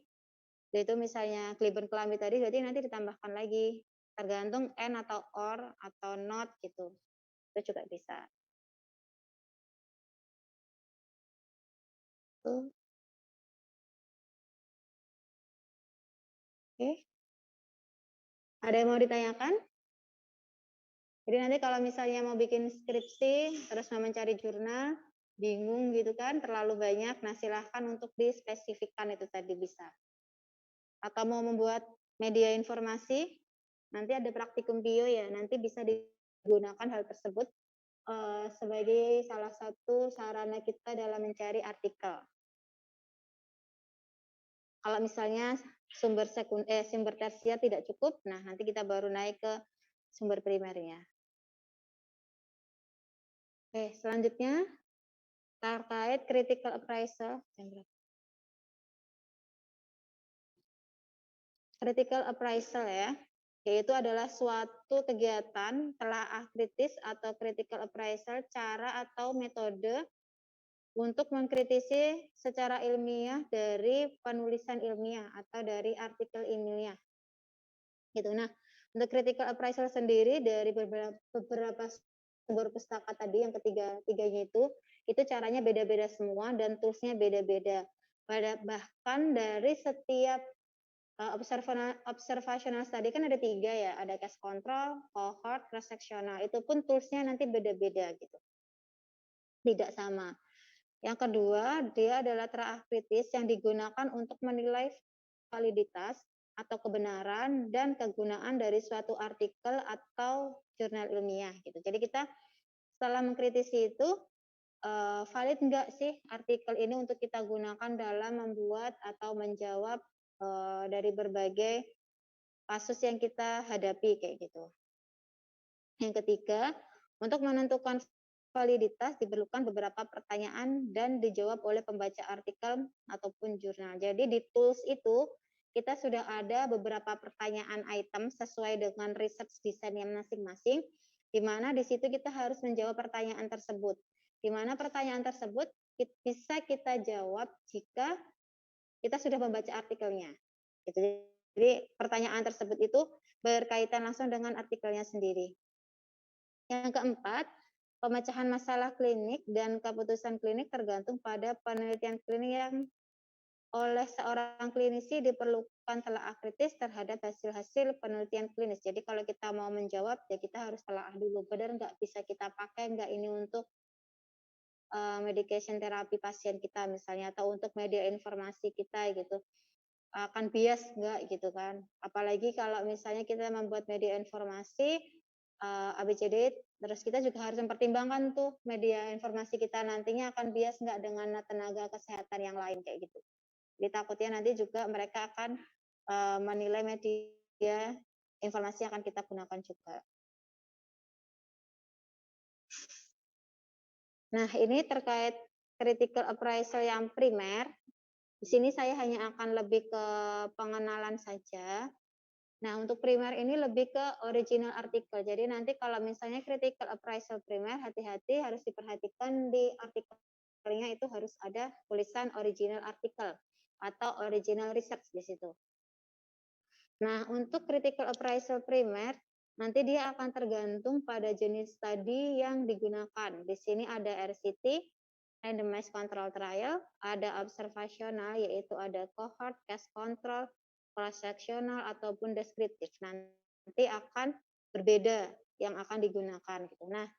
itu misalnya glibenclamide tadi, berarti nanti ditambahkan lagi. Tergantung and atau or atau not gitu. Itu juga bisa. Tuh. Oke. Ada yang mau ditanyakan? Jadi nanti kalau misalnya mau bikin skripsi, terus mau mencari jurnal, bingung gitu kan, terlalu banyak, nah silahkan untuk dispesifikkan itu tadi bisa. Atau mau membuat media informasi, nanti ada praktikum bio ya, nanti bisa digunakan hal tersebut sebagai salah satu sarana kita dalam mencari artikel. Kalau misalnya sumber tersier tidak cukup, nah nanti kita baru naik ke sumber primernya. Oke, selanjutnya terkait critical appraisal. Critical appraisal ya. yaitu adalah suatu kegiatan telaah kritis atau critical appraisal, cara atau metode untuk mengkritisi secara ilmiah dari penulisan ilmiah atau dari artikel ilmiah. Gitu. Nah, untuk critical appraisal sendiri dari beberapa sumber pustaka tadi yang tiganya itu caranya beda-beda semua dan toolsnya beda-beda. Bahkan dari setiap observational study kan ada 3 ya, ada case control, cohort, cross-sectional. Itu pun toolsnya nanti beda-beda gitu. Tidak sama. Yang kedua, dia adalah telaah kritis yang digunakan untuk menilai validitas atau kebenaran dan kegunaan dari suatu artikel atau jurnal ilmiah gitu. Jadi kita setelah mengkritisi itu valid enggak sih artikel ini untuk kita gunakan dalam membuat atau menjawab dari berbagai kasus yang kita hadapi kayak gitu. Yang ketiga, untuk menentukan validitas diperlukan beberapa pertanyaan dan dijawab oleh pembaca artikel ataupun jurnal. Jadi di tools itu kita sudah ada beberapa pertanyaan item sesuai dengan research desainnya masing-masing, di mana di situ kita harus menjawab pertanyaan tersebut. Di mana pertanyaan tersebut bisa kita jawab jika kita sudah membaca artikelnya. Jadi pertanyaan tersebut itu berkaitan langsung dengan artikelnya sendiri. Yang keempat, pemecahan masalah klinik dan keputusan klinik tergantung pada penelitian klinik yang oleh seorang klinisi diperlukan telaah kritis terhadap hasil-hasil penelitian klinis. Jadi kalau kita mau menjawab, ya kita harus telaah dulu. Benar nggak bisa kita pakai nggak ini untuk medication terapi pasien kita misalnya, atau untuk media informasi kita gitu. Akan bias nggak gitu kan. Apalagi kalau misalnya kita membuat media informasi, ABCD, terus kita juga harus mempertimbangkan tuh media informasi kita nantinya akan bias nggak dengan tenaga kesehatan yang lain kayak gitu. Jadi takutnya nanti juga mereka akan menilai media informasi yang akan kita gunakan juga. Nah, ini terkait critical appraisal yang primer. Di sini saya hanya akan lebih ke pengenalan saja. Nah, untuk primer ini lebih ke original artikel. Jadi nanti kalau misalnya critical appraisal primer, hati-hati harus diperhatikan di artikelnya itu harus ada tulisan original artikel atau original research di situ. Nah, untuk critical appraisal primer, nanti dia akan tergantung pada jenis studi yang digunakan. Di sini ada RCT, randomized control trial, ada observational, yaitu ada cohort, case control, cross-sectional, ataupun deskriptif. Nanti akan berbeda yang akan digunakan. Gitu. Nah,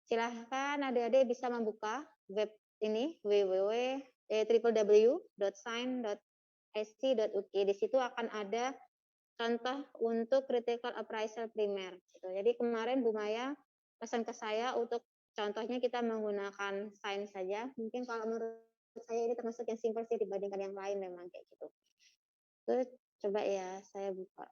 silahkan adik-adik bisa membuka web ini, www.sign.sc.uk. Di situ akan ada contoh untuk critical appraisal primer. Gitu. Jadi kemarin Bu Maya pesan ke saya untuk contohnya kita menggunakan sign saja. Mungkin kalau menurut saya ini termasuk yang simpel sih dibandingkan yang lain memang kayak gitu. Terus coba ya saya buka.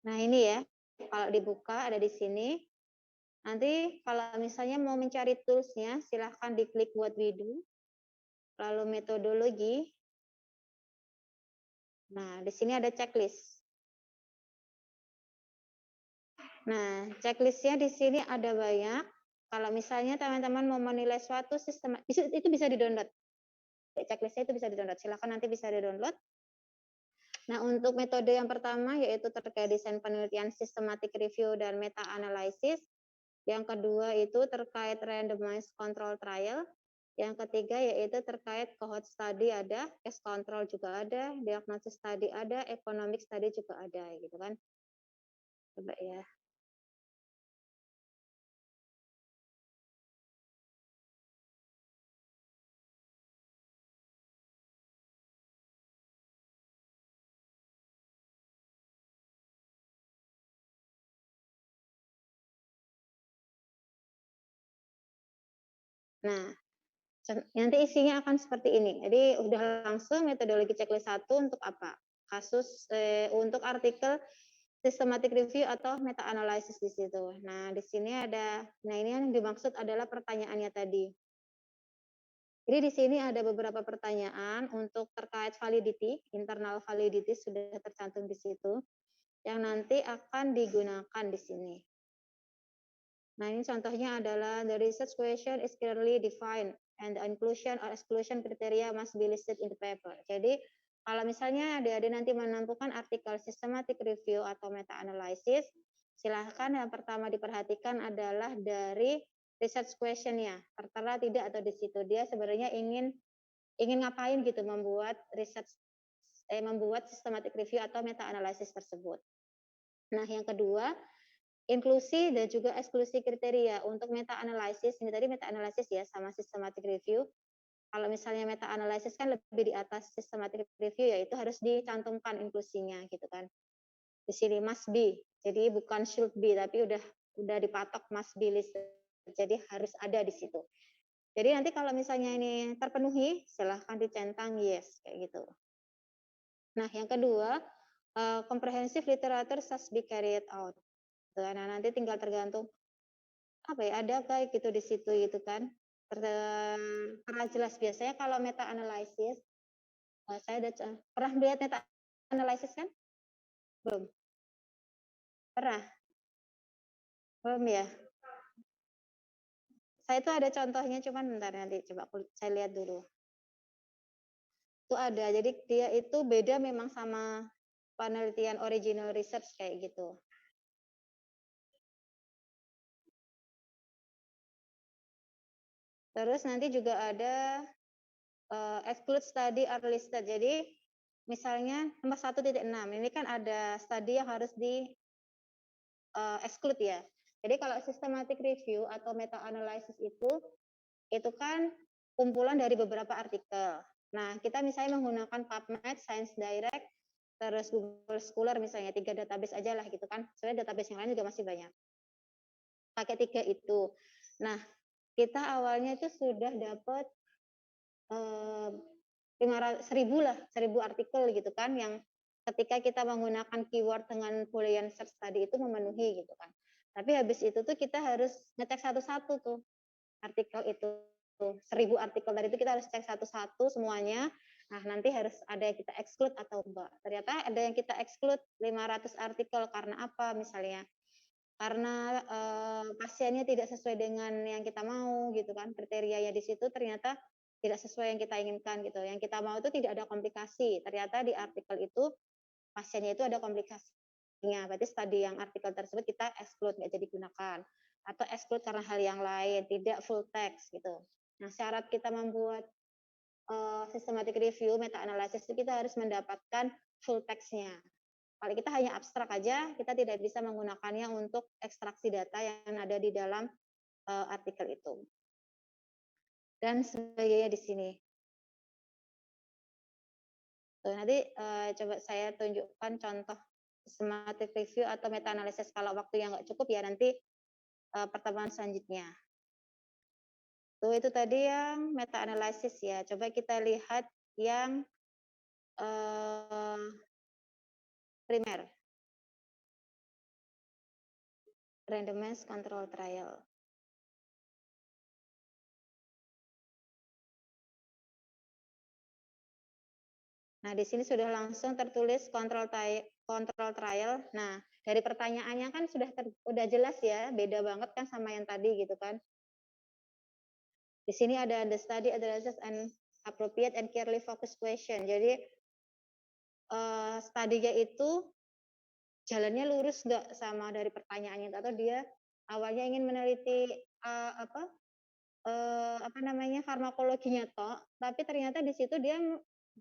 Nah ini ya, kalau dibuka ada di sini. Nanti kalau misalnya mau mencari toolsnya, silahkan diklik what we do, lalu metodologi. Nah di sini ada checklist. Nah checklistnya di sini ada banyak. Kalau misalnya teman-teman mau menilai suatu sistem, itu bisa di-download. Checklistnya itu bisa di-download. Silahkan nanti bisa di-download. Nah, untuk metode yang pertama yaitu terkait desain penelitian systematic review dan meta analysis. Yang kedua itu terkait randomized control trial. Yang ketiga yaitu terkait cohort study ada, case control juga ada, diagnosis study ada, economic study juga ada gitu kan. Coba ya. Nah, nanti isinya akan seperti ini. Jadi udah langsung metodologi checklist 1 untuk apa? Untuk artikel systematic review atau meta analysis di situ. Nah, di sini ini yang dimaksud adalah pertanyaannya tadi. Jadi di sini ada beberapa pertanyaan untuk terkait validity, internal validity sudah tercantum di situ, yang nanti akan digunakan di sini. Nah, ini contohnya adalah the research question is clearly defined and the inclusion or exclusion criteria must be listed in the paper. Jadi, kalau misalnya adik-adik nanti menemukan artikel systematic review atau meta analysis, silahkan yang pertama diperhatikan adalah dari research question-nya, tertera tidak atau di situ dia sebenarnya ingin ngapain gitu membuat membuat systematic review atau meta analysis tersebut. Nah, yang kedua, inklusi dan juga eksklusi kriteria untuk meta analysis. Ini tadi meta analysis ya sama systematic review. Kalau misalnya meta analysis kan lebih di atas systematic review, ya itu harus dicantumkan inklusinya gitu kan. Di sini must be. Jadi bukan should be, tapi udah dipatok must be list. Jadi harus ada di situ. Jadi nanti kalau misalnya ini terpenuhi, silahkan dicentang yes kayak gitu. Nah, yang kedua, comprehensive literature must be carried out. Nah, nanti tinggal tergantung apa ya, ada kayak gitu di situ gitu kan. Pernah jelas biasanya kalau meta analysis, saya ada pernah melihat meta analysis kan? Belum. Pernah? Belum ya? Saya itu ada contohnya cuman bentar nanti coba saya lihat dulu. Itu ada. Jadi dia itu beda memang sama penelitian original research kayak gitu. Terus nanti juga ada exclude study are listed. Jadi misalnya nomor 1.6 ini kan ada study yang harus di exclude ya. Jadi kalau systematic review atau meta analysis itu kan kumpulan dari beberapa artikel. Nah, kita misalnya menggunakan PubMed, Science Direct, terus Google Scholar misalnya 3 database aja lah gitu kan. Sebenarnya database yang lain juga masih banyak. Pakai 3 itu. Nah, kita awalnya itu sudah dapat 1.000 artikel gitu kan yang ketika kita menggunakan keyword dengan Boolean search tadi itu memenuhi gitu kan. Tapi habis itu tuh kita harus ngecek satu-satu tuh artikel itu. 1.000 artikel tadi itu kita harus cek satu-satu semuanya. Nah, nanti harus ada yang kita exclude atau enggak. Ternyata ada yang kita exclude 500 artikel karena apa misalnya? Karena pasiennya tidak sesuai dengan yang kita mau gitu kan, kriterianya di situ ternyata tidak sesuai yang kita inginkan gitu. Yang kita mau itu tidak ada komplikasi. Ternyata di artikel itu pasiennya itu ada komplikasinya. Berarti studi yang artikel tersebut kita exclude, nggak jadi gunakan. Atau exclude karena hal yang lain, tidak full text gitu. Nah, syarat kita membuat systematic review, meta analysis itu kita harus mendapatkan full text-nya. Kalau kita hanya abstrak aja, kita tidak bisa menggunakannya untuk ekstraksi data yang ada di dalam artikel itu. Dan sebagainya di sini. Nanti coba saya tunjukkan contoh systematic review atau meta analysis. Kalau waktu yang nggak cukup ya nanti pertemuan selanjutnya. Itu tadi yang meta analysis ya. Coba kita lihat yang primer. Randomized control trial. Nah, di sini sudah langsung tertulis control trial. Nah, dari pertanyaannya kan sudah jelas ya, beda banget kan sama yang tadi gitu kan. Di sini ada the study addresses and appropriate and clearly focused question. Jadi studinya itu jalannya lurus nggak sama dari pertanyaannya atau dia awalnya ingin meneliti farmakologinya toh, tapi ternyata di situ dia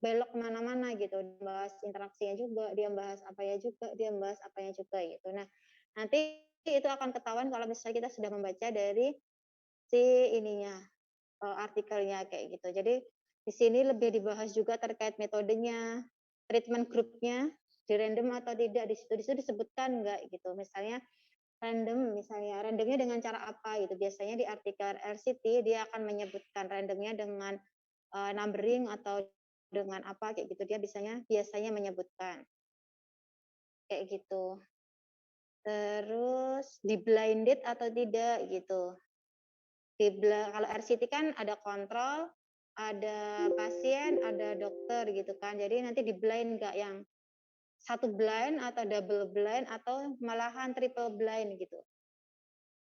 belok kemana-mana gitu, bahas interaksinya juga, dia bahas apanya juga, dia bahas apanya juga gitu. Nah, nanti itu akan ketahuan kalau misalnya kita sudah membaca dari si artikelnya kayak gitu. Jadi di sini lebih dibahas juga terkait metodenya, treatment groupnya, di random atau tidak, di situ disebutkan enggak gitu. Misalnya random misalnya, randomnya dengan cara apa gitu. Biasanya di artikel RCT dia akan menyebutkan randomnya dengan numbering atau dengan apa kayak gitu. Dia biasanya menyebutkan kayak gitu. Terus di blinded atau tidak gitu. Kalau RCT kan ada kontrol, ada pasien, ada dokter gitu kan. Jadi nanti di blind nggak yang satu blind atau double blind atau malahan triple blind gitu.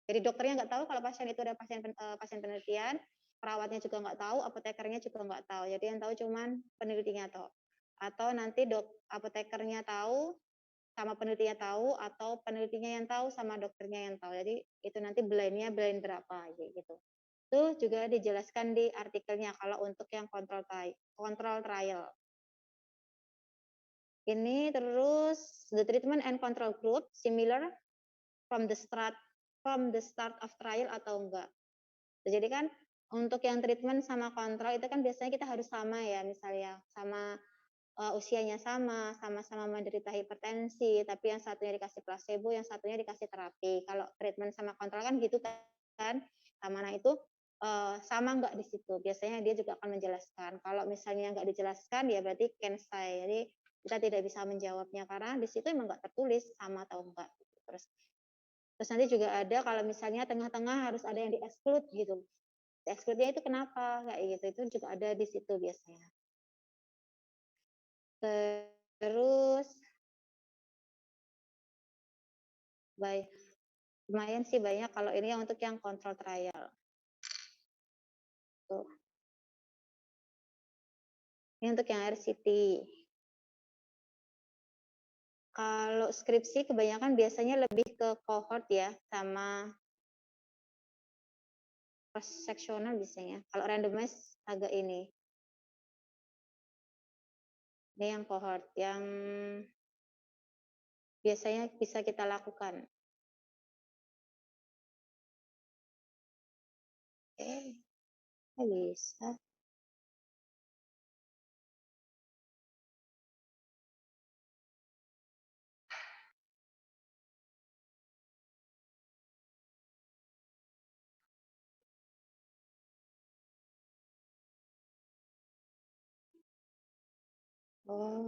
Jadi dokternya nggak tahu kalau pasien itu ada pasien penelitian, perawatnya juga nggak tahu, apotekernya juga nggak tahu. Jadi yang tahu cuman penelitinya tahu. Atau nanti apotekernya tahu, sama penelitinya tahu, atau penelitinya yang tahu sama dokternya yang tahu. Jadi itu nanti blindnya blind berapa gitu. Itu juga dijelaskan di artikelnya kalau untuk yang control trial. Ini terus the treatment and control group similar from the start of trial atau enggak. Jadi kan untuk yang treatment sama kontrol itu kan biasanya kita harus sama ya, misalnya sama usianya sama-sama menderita hipertensi, tapi yang satunya dikasih placebo, yang satunya dikasih terapi. Kalau treatment sama kontrol kan gitu kan. Sama nah itu sama nggak di situ? Biasanya dia juga akan menjelaskan. Kalau misalnya nggak dijelaskan ya berarti can say. Jadi kita tidak bisa menjawabnya karena di situ emang nggak tertulis sama atau enggak. Terus nanti juga ada kalau misalnya tengah-tengah harus ada yang di-exclude gitu. Di-exclude-nya itu kenapa? Kayak gitu. Itu juga ada di situ biasanya. Terus baik, lumayan sih banyak kalau ini yang untuk yang control trial. Tuh. Ini untuk yang RCT. Kalau skripsi kebanyakan biasanya lebih ke cohort ya, sama cross-sectional biasanya. Kalau randomize agak ini. Ini yang cohort, yang biasanya bisa kita lakukan. Bisa. Oh.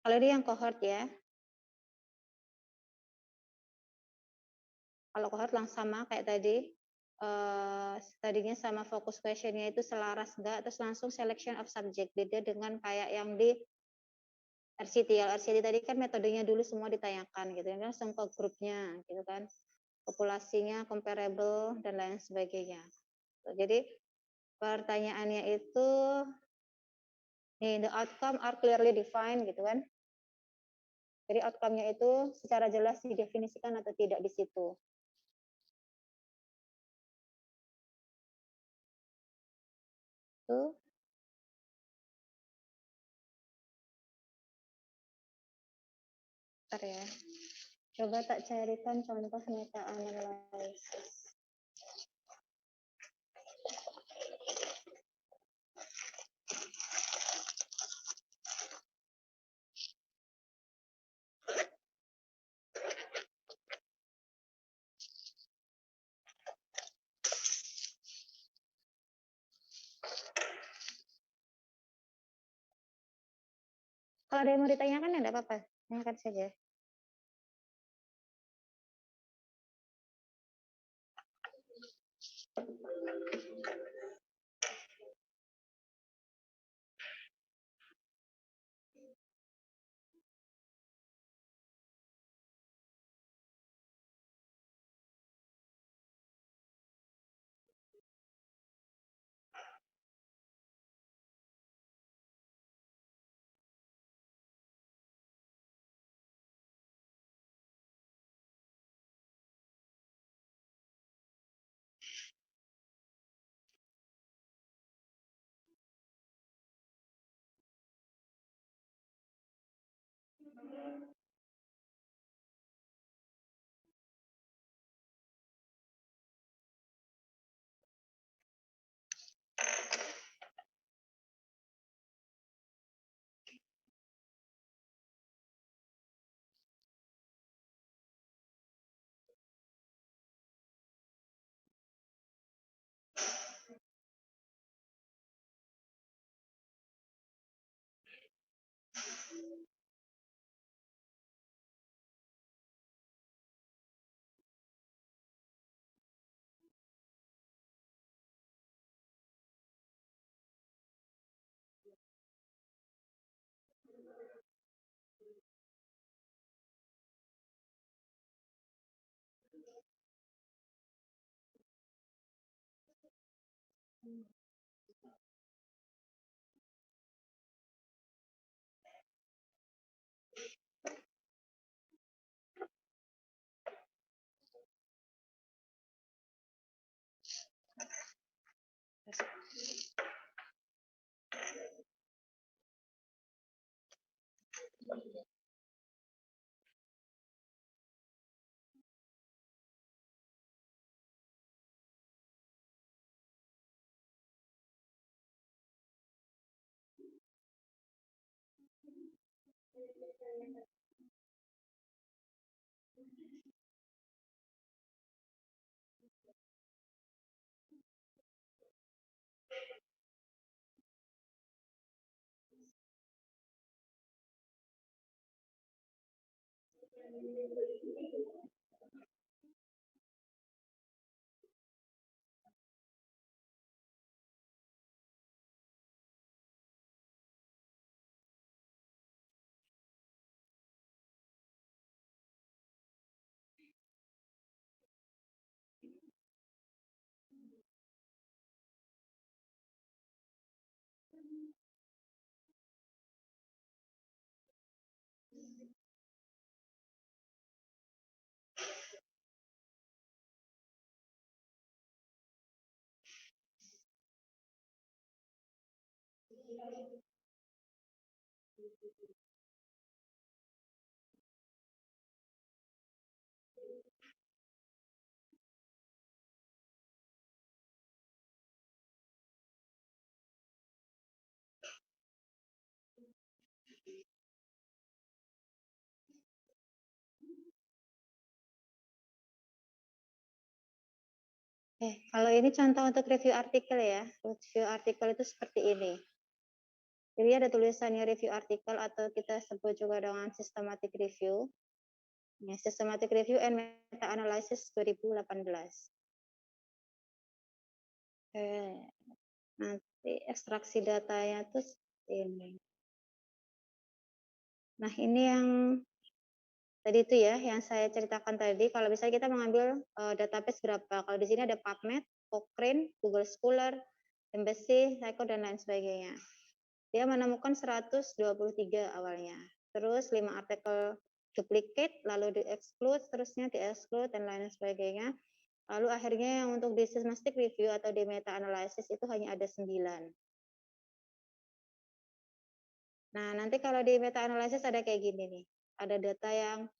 Kalau ini yang cohort ya. Kalau cohort langsung sama kayak tadi. Tadinya sama fokus questionnya itu selaras enggak, terus langsung selection of subject. Beda dengan kayak yang di RCT. RCT tadi kan metodenya dulu semua ditanyakan gitu kan, langsung ke grupnya gitu kan. Populasinya comparable dan lain sebagainya. Jadi pertanyaannya itu nih, the outcome are clearly defined gitu kan. Jadi outcome-nya itu secara jelas didefinisikan atau tidak di situ. Tuh. Bentar ya. Coba tak carikan contoh meta analysis. Kalau ada yang mau ditanyakan ya enggak apa-apa. Tanyakan saja. Kalau ini contoh untuk review artikel ya. Review artikel itu seperti ini. Jadi ada tulisannya review artikel atau kita sebut juga dengan systematic review. Systematic review and meta analysis 2018. Nanti ekstraksi datanya tuh ini. Nah, ini yang tadi itu ya, yang saya ceritakan tadi. Kalau misalnya kita mengambil database berapa, kalau di sini ada PubMed, Cochrane, Google Scholar, Embassy, Psycho, dan lain sebagainya. Dia menemukan 123 awalnya. Terus 5 artikel duplicate, lalu di-exclude, terusnya di-exclude, dan lain sebagainya. Lalu akhirnya yang untuk di systematic review atau di meta analysis itu hanya ada 9. Nah, nanti kalau di meta analysis ada kayak gini nih. Ada data yang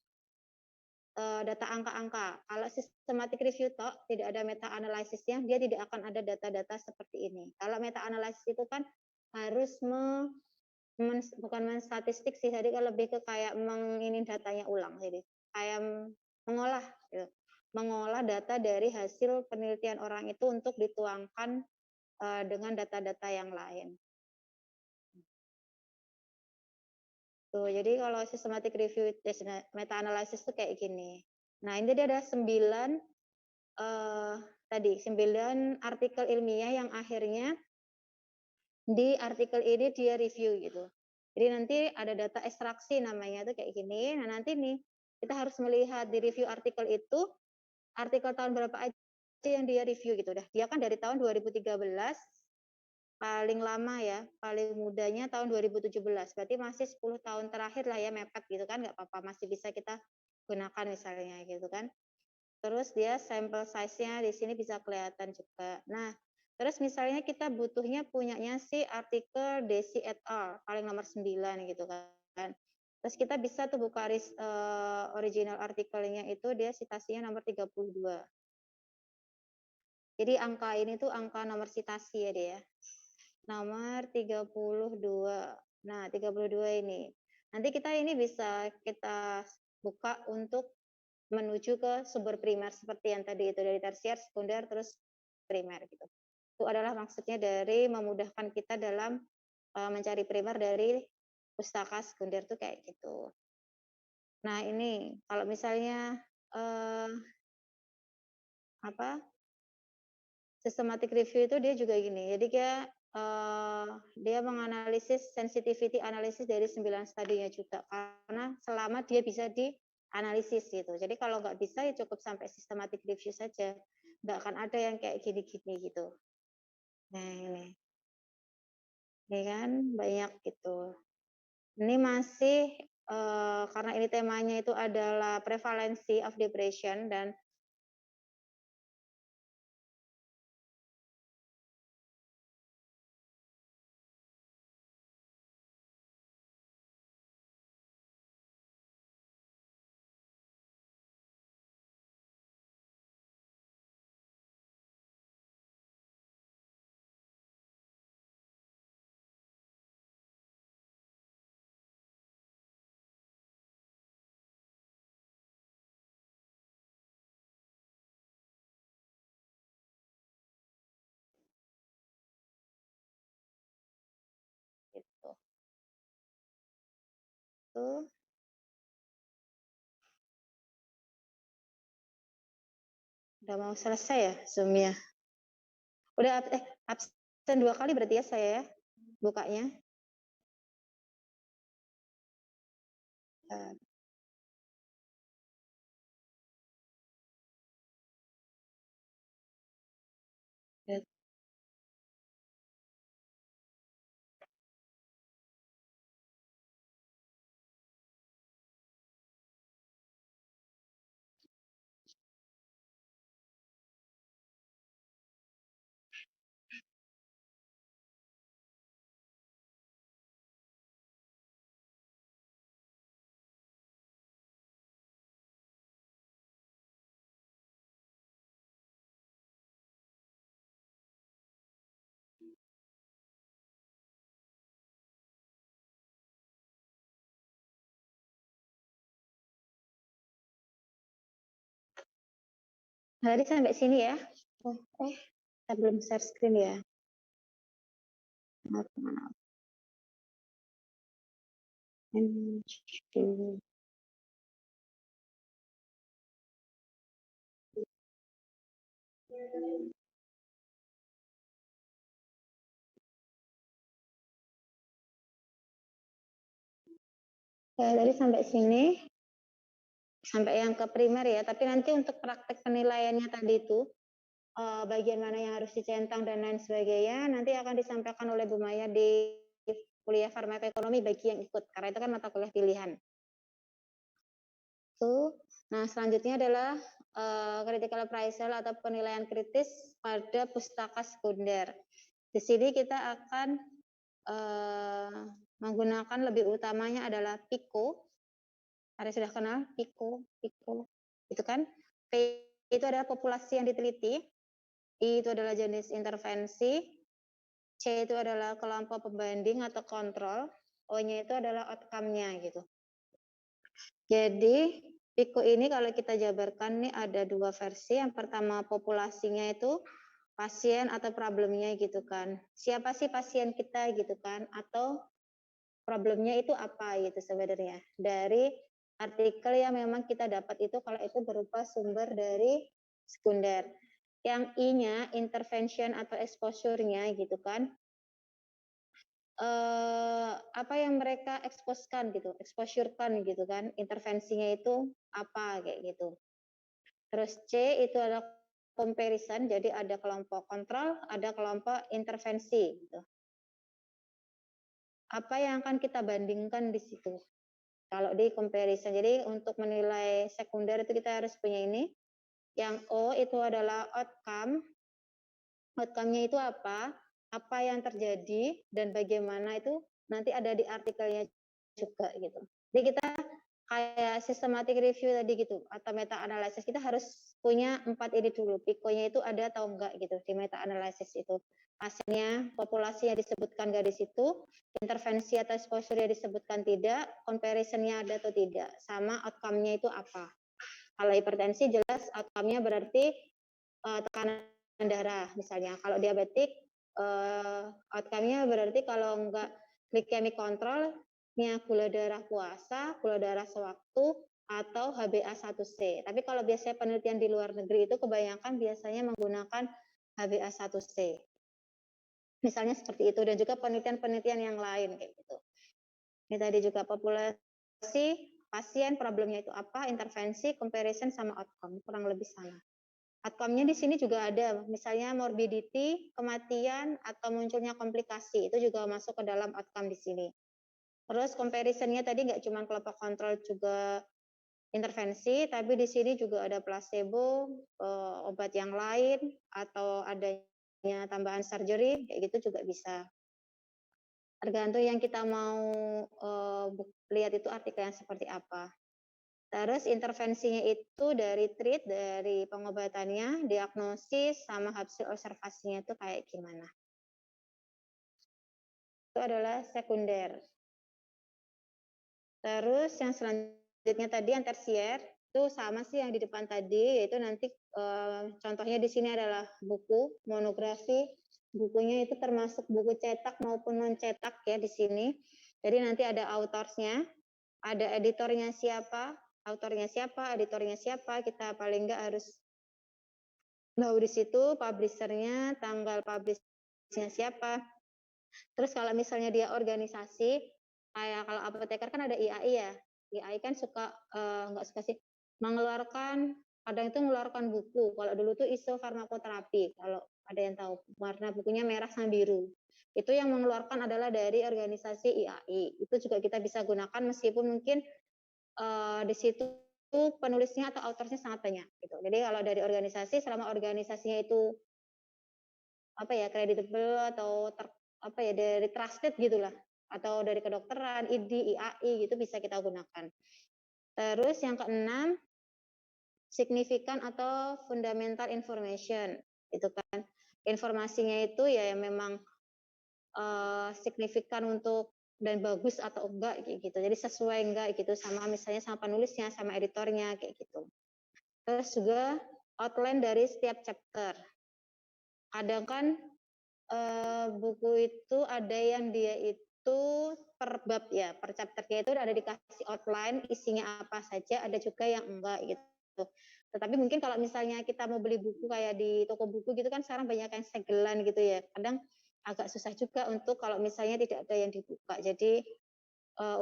data angka-angka. Kalau systematic review toh tidak ada meta analisisnya, dia tidak akan ada data-data seperti ini. Kalau meta analisis itu kan harus bukan menstatistik sih, jadi lebih ke kayak mengini datanya ulang, jadi kayak mengolah, gitu. Mengolah data dari hasil penelitian orang itu untuk dituangkan dengan data-data yang lain. Tuh, jadi kalau systematic review meta analysis itu kayak gini. Nah, ini dia ada 9 artikel ilmiah yang akhirnya di artikel ini dia review gitu. Jadi nanti ada data ekstraksi namanya itu kayak gini. Nah, nanti nih kita harus melihat di review artikel itu artikel tahun berapa aja yang dia review gitu. Dia kan dari tahun 2013 paling lama ya, paling mudanya tahun 2017. Berarti masih 10 tahun terakhir lah ya mepet gitu kan, nggak apa-apa, masih bisa kita gunakan misalnya gitu kan. Terus dia sampel size-nya di sini bisa kelihatan juga. Nah, terus misalnya kita butuhnya punyanya si artikel Desi et al. Paling nomor 9 gitu kan. Terus kita bisa tuh buka original artikelnya itu dia citasinya nomor 32. Jadi angka ini tuh angka nomor citasi ya dia. Nomor 32. Nah, 32 ini. Nanti kita ini bisa kita buka untuk menuju ke sumber primer seperti yang tadi itu dari tersier, sekunder, terus primer gitu. Itu adalah maksudnya dari memudahkan kita dalam mencari primer dari pustaka sekunder tuh kayak gitu. Nah, ini kalau misalnya apa? Systematic review itu dia juga gini. Jadi dia menganalisis sensitivity analysis dari 9 stadinya juga karena selama dia bisa dianalisis gitu. Jadi kalau nggak bisa ya cukup sampai systematic review saja. Nggak akan ada yang kayak gini-gini gitu. Nah, ini kan banyak gitu. Ini masih karena ini temanya itu adalah prevalency of depression dan gitu. Tuh. Udah mau selesai ya Zoom-nya? Udah absen 2 kali berarti ya saya ya bukanya. Nah, tadi sampai sini ya. Kita belum share screen ya. Maaf. Tadi sampai sini, sampai yang ke primer ya. Tapi nanti untuk praktek penilaiannya tadi itu, bagian mana yang harus dicentang dan lain sebagainya, nanti akan disampaikan oleh Bu Maya di kuliah farmakoekonomi bagi yang ikut, karena itu kan mata kuliah pilihan. Nah, selanjutnya adalah critical appraisal atau penilaian kritis pada pustaka sekunder. Di sini kita akan menggunakan lebih utamanya adalah PICO. Ada sudah kenal PICO? Itu kan P itu adalah populasi yang diteliti, I itu adalah jenis intervensi, C itu adalah kelompok pembanding atau kontrol, O-nya itu adalah outcome-nya gitu. Jadi PICO ini kalau kita jabarkan nih ada 2 versi. Yang pertama populasinya itu pasien atau problemnya gitu kan. Siapa sih pasien kita gitu kan? Atau problemnya itu apa gitu sebenarnya. Dari artikel yang memang kita dapat itu kalau itu berupa sumber dari sekunder. Yang I-nya intervention atau exposure-nya gitu kan. Apa yang mereka exposekan gitu, exposure-kan gitu kan, intervensinya itu apa kayak gitu. Terus C itu adalah comparison, jadi ada kelompok kontrol, ada kelompok intervensi gitu. Apa yang akan kita bandingkan di situ? Kalau di comparison, jadi untuk menilai sekunder itu kita harus punya ini. Yang O itu adalah outcome. Outcome-nya itu apa yang terjadi dan bagaimana itu nanti ada di artikelnya juga gitu. Jadi kita kayak systematic review tadi gitu atau meta analysis, kita harus punya 4 ini dulu, PICO-nya itu ada atau enggak gitu di meta analysis itu. Hasilnya, populasi yang disebutkan nggak di situ, intervensi atau exposure-nya disebutkan tidak, comparison-nya ada atau tidak, sama outcome-nya itu apa. Kalau hipertensi jelas outcome-nya berarti tekanan darah misalnya. Kalau diabetik outcome-nya berarti kalau enggak glycemic control-nya gula darah puasa, gula darah sewaktu, atau HbA1c. Tapi kalau biasanya penelitian di luar negeri itu kebanyakan biasanya menggunakan HbA1c. Misalnya seperti itu, dan juga penelitian-penelitian yang lain kayak gitu. Ini tadi juga populasi, pasien, problemnya itu apa, intervensi, comparison, sama outcome, kurang lebih sama. Outcome-nya di sini juga ada, misalnya morbidity, kematian, atau munculnya komplikasi, itu juga masuk ke dalam outcome di sini. Terus comparison-nya tadi nggak cuma kelompok kontrol, juga intervensi, tapi di sini juga ada placebo, obat yang lain, atau adanya tambahan surgery, kayak gitu juga bisa. Tergantung yang kita mau lihat itu artikel yang seperti apa. Terus intervensinya itu dari treat, dari pengobatannya, diagnosis, sama hasil observasinya itu kayak gimana. Itu adalah sekunder. Terus yang selanjutnya tadi yang tersier, itu sama sih yang di depan tadi, yaitu nanti contohnya di sini adalah buku, monografi. Bukunya itu termasuk buku cetak maupun non-cetak ya di sini. Jadi nanti ada autorsnya, ada editornya siapa, autornya siapa, editornya siapa, kita paling nggak harus tahu di situ, publishernya, tanggal publishnya siapa. Terus kalau misalnya dia organisasi, kayak kalau apoteker kan ada IAI ya, IAI kan suka nggak suka sih mengeluarkan, kadang itu mengeluarkan buku. Kalau dulu tuh isofarmakoterapi, kalau ada yang tahu, warna bukunya merah sama biru. Itu yang mengeluarkan adalah dari organisasi IAI. Itu juga kita bisa gunakan meskipun mungkin di situ penulisnya atau autorsnya sangat banyak gitu. Jadi kalau dari organisasi, selama organisasinya itu apa ya, kredibel atau apa ya, dari trusted gitulah, atau dari kedokteran, ID, IAI gitu bisa kita gunakan. Terus yang keenam, signifikan atau fundamental information, itu kan informasinya itu ya yang memang signifikan untuk dan bagus atau enggak kayak gitu. Jadi sesuai enggak gitu sama misalnya sama penulisnya, sama editornya kayak gitu. Terus juga outline dari setiap chapter. Kadang kan buku itu ada yang dia itu per bab ya, per chapternya itu ada dikasih outline, isinya apa saja, ada juga yang enggak gitu. Tetapi mungkin kalau misalnya kita mau beli buku kayak di toko buku gitu kan sekarang banyak yang segelan gitu ya. Kadang agak susah juga untuk kalau misalnya tidak ada yang dibuka. Jadi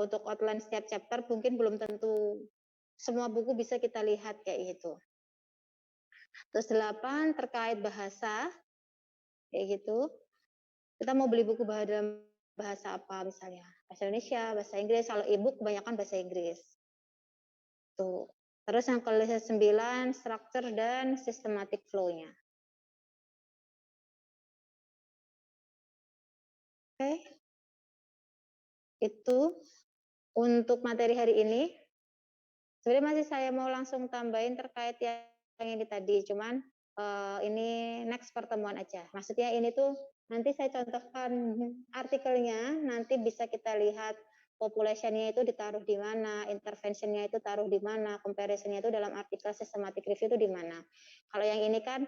untuk outline setiap chapter mungkin belum tentu semua buku bisa kita lihat kayak gitu. Terus 8 terkait bahasa kayak gitu. Kita mau beli buku dalam bahasa apa misalnya? Bahasa Indonesia, bahasa Inggris. Kalau e-book kebanyakan bahasa Inggris. Tuh. Terus yang ke-9 structure dan systematic flow-nya. Oke. Itu untuk materi hari ini. Sebenarnya masih saya mau langsung tambahin terkait yang ini tadi, cuman ini next pertemuan aja. Maksudnya ini tuh nanti saya contohkan artikelnya, nanti bisa kita lihat population-nya itu ditaruh di mana, intervention-nya itu taruh di mana, comparison-nya itu dalam artikel systematic review itu di mana. Kalau yang ini kan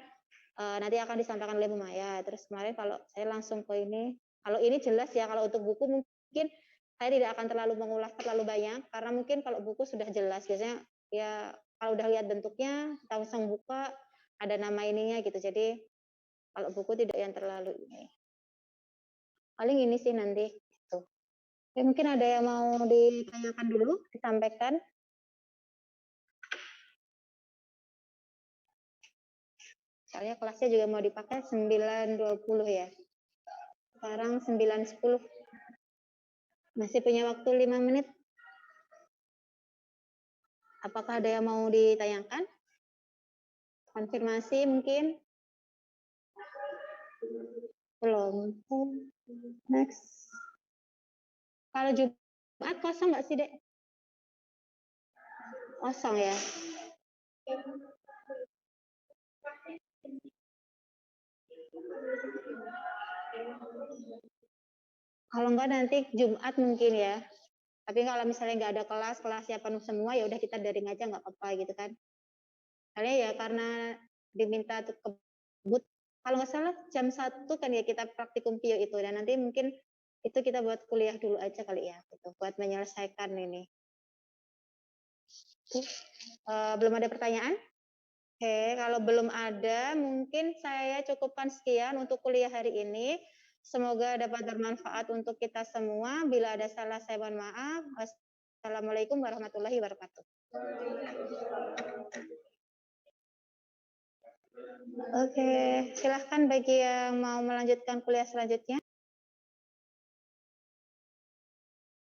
nanti akan disampaikan oleh Bu Maya. Terus kemarin kalau saya langsung ke ini, kalau ini jelas ya, kalau untuk buku mungkin saya tidak akan terlalu mengulas terlalu banyak, karena mungkin kalau buku sudah jelas, biasanya ya kalau udah lihat bentuknya, kita langsung buka, ada nama ininya gitu. Jadi kalau buku tidak yang terlalu ini. Paling ini sih nanti. Gitu. Oke, mungkin ada yang mau ditanyakan dulu, disampaikan. Soalnya kelasnya juga mau dipakai 9.20 ya. Sekarang 9.10. Masih punya waktu 5 menit. Apakah ada yang mau ditanyakan? Konfirmasi mungkin? Belum. Next. Kalau Jumat kosong nggak sih, Dek? Kosong ya. Kalau enggak nanti Jumat mungkin ya. Tapi kalau misalnya nggak ada kelas, kelasnya penuh semua, ya udah kita daring aja nggak apa-apa gitu kan. Soalnya ya karena diminta untuk kebut, kalau nggak salah jam 1 kan ya kita praktikum PIO itu, dan nanti mungkin itu kita buat kuliah dulu aja kali ya, gitu, buat menyelesaikan ini. Belum ada pertanyaan? Oke, kalau belum ada, mungkin saya cukupkan sekian untuk kuliah hari ini. Semoga dapat bermanfaat untuk kita semua. Bila ada salah, saya mohon maaf. Wassalamualaikum warahmatullahi wabarakatuh. Oke, silahkan bagi yang mau melanjutkan kuliah selanjutnya.